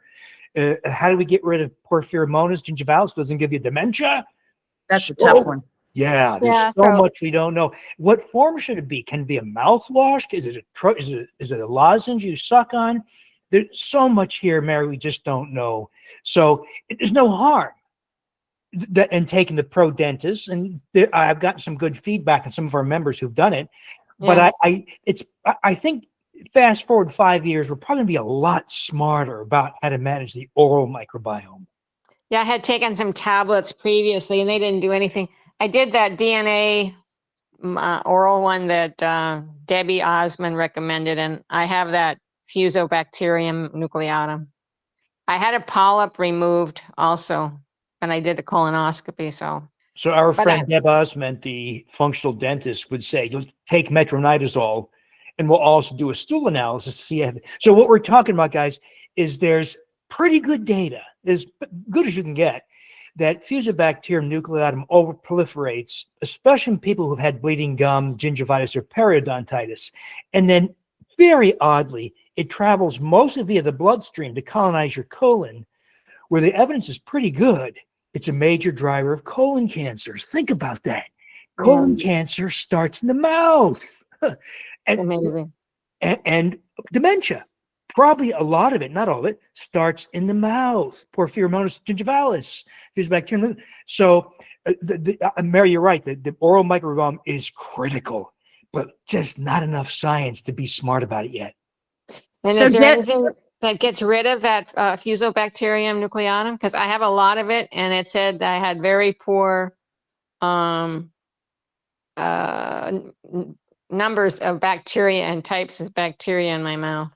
How do we get rid of Porphyromonas gingivalis so it doesn't give you dementia? That's a tough one. Yeah, there's so much we don't know. What form should it be? Can it be a mouthwash? Is it a lozenge you suck on? There's so much here, Mary, we just don't know. So there's no harm in taking the Pro Dentist, and I've gotten some good feedback on some of our members who've done it. But I think fast forward 5 years, we're probably gonna be a lot smarter about how to manage the oral microbiome. Yeah, I had taken some tablets previously and they didn't do anything. I did that DNA oral one that Debbie Osmond recommended, and I have that Fusobacterium nucleatum. I had a polyp removed also, and I did the colonoscopy. So our friend Deb Osment, the functional dentist, would say, you'll take metronidazole, and we'll also do a stool analysis to see. So what we're talking about, guys, is there's pretty good data, as good as you can get, that Fusobacterium nucleatum overproliferates, especially in people who've had bleeding gum, gingivitis, or periodontitis. And then, very oddly, it travels mostly via the bloodstream to colonize your colon, where the evidence is pretty good. It's a major driver of colon cancers. Think about that. Colon cancer starts in the mouth. Amazing. And dementia. Probably a lot of it, not all of it, starts in the mouth. Porphyromonas gingivalis, Fusobacterium. So, Mary, you're right. The oral microbiome is critical, but just not enough science to be smart about it yet. And is there anything that gets rid of that Fusobacterium nucleatum? Because I have a lot of it, and it said I had very poor numbers of bacteria and types of bacteria in my mouth.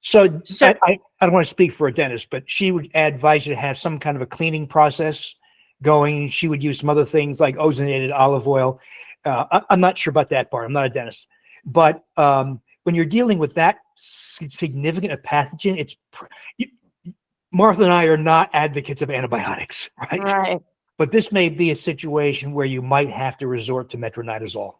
So I don't want to speak for a dentist, but she would advise you to have some kind of a cleaning process going. She would use some other things like ozonated olive oil. I'm not sure about that part. I'm not a dentist. But when you're dealing with that significant a pathogen, Martha and I are not advocates of antibiotics, right? Right. But this may be a situation where you might have to resort to metronidazole.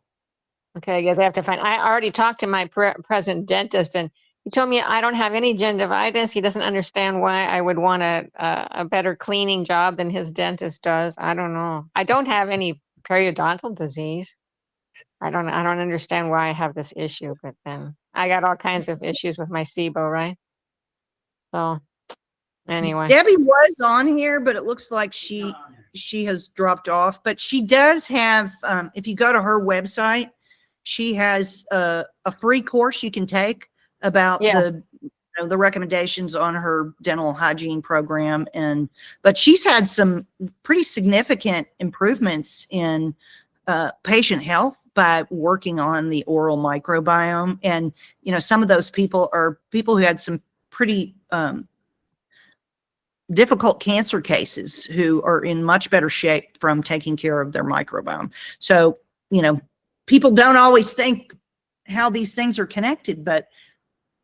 Okay, I guess I have to find. I already talked to my present dentist, and he told me I don't have any gingivitis. He doesn't understand why I would want a better cleaning job than his dentist does. I don't know. I don't have any periodontal disease. I don't understand why I have this issue, but then I got all kinds of issues with my SIBO, right? So anyway. Debbie was on here, but it looks like she has dropped off. But she does have, if you go to her website, she has a free course you can take about the recommendations on her dental hygiene program. But she's had some pretty significant improvements in patient health by working on the oral microbiome. And, some of those people are people who had some pretty difficult cancer cases who are in much better shape from taking care of their microbiome. So, people don't always think how these things are connected, but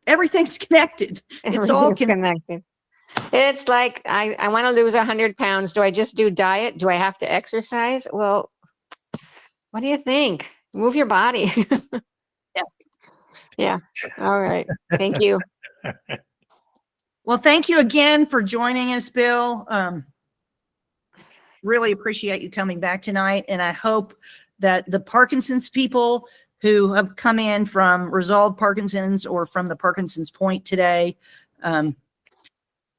everything's connected. It's all connected. It's like, I want to lose 100 pounds. Do I just do diet? Do I have to exercise? Well, what do you think? Move your body. Yeah. All right. Thank you. Well, thank you again for joining us, Bill. Really appreciate you coming back tonight. And I hope that the Parkinson's people who have come in from Resolve Parkinson's or from the Parkinson's Point today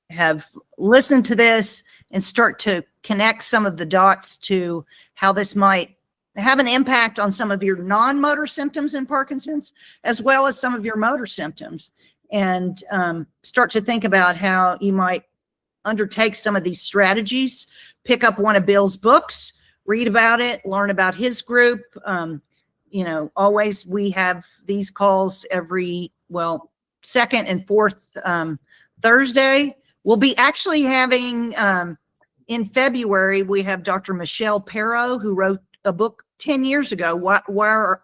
have listened to this and start to connect some of the dots to how this might have an impact on some of your non-motor symptoms in Parkinson's, as well as some of your motor symptoms, and start to think about how you might undertake some of these strategies. Pick up one of Bill's books, read about it, learn about his group. You know, always we have these calls every, well, second and fourth Thursday. We'll be actually having, in February, we have Dr. Michelle Perro, who wrote a book 10 years ago, Why are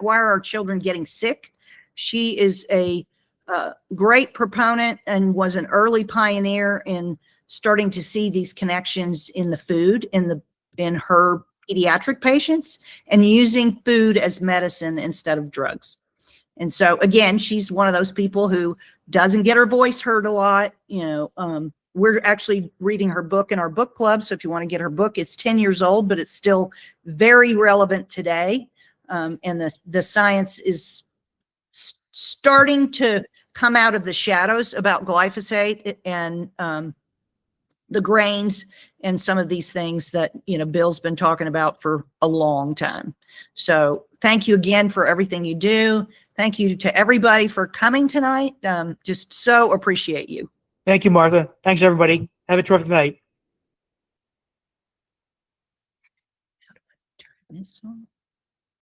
Our Children Getting Sick? She is a great proponent and was an early pioneer in starting to see these connections in the food, in her pediatric patients, and using food as medicine instead of drugs. And so again, she's one of those people who doesn't get her voice heard a lot. You know, we're actually reading her book in our book club. So if you want to get her book, it's 10 years old, but it's still very relevant today. And the science is starting to come out of the shadows about glyphosate and the grains and some of these things that, you know, Bill's been talking about for a long time. So thank you again for everything you do. Thank you to everybody for coming tonight. Just so appreciate you. Thank you, Martha. Thanks, everybody. Have a terrific night. This one.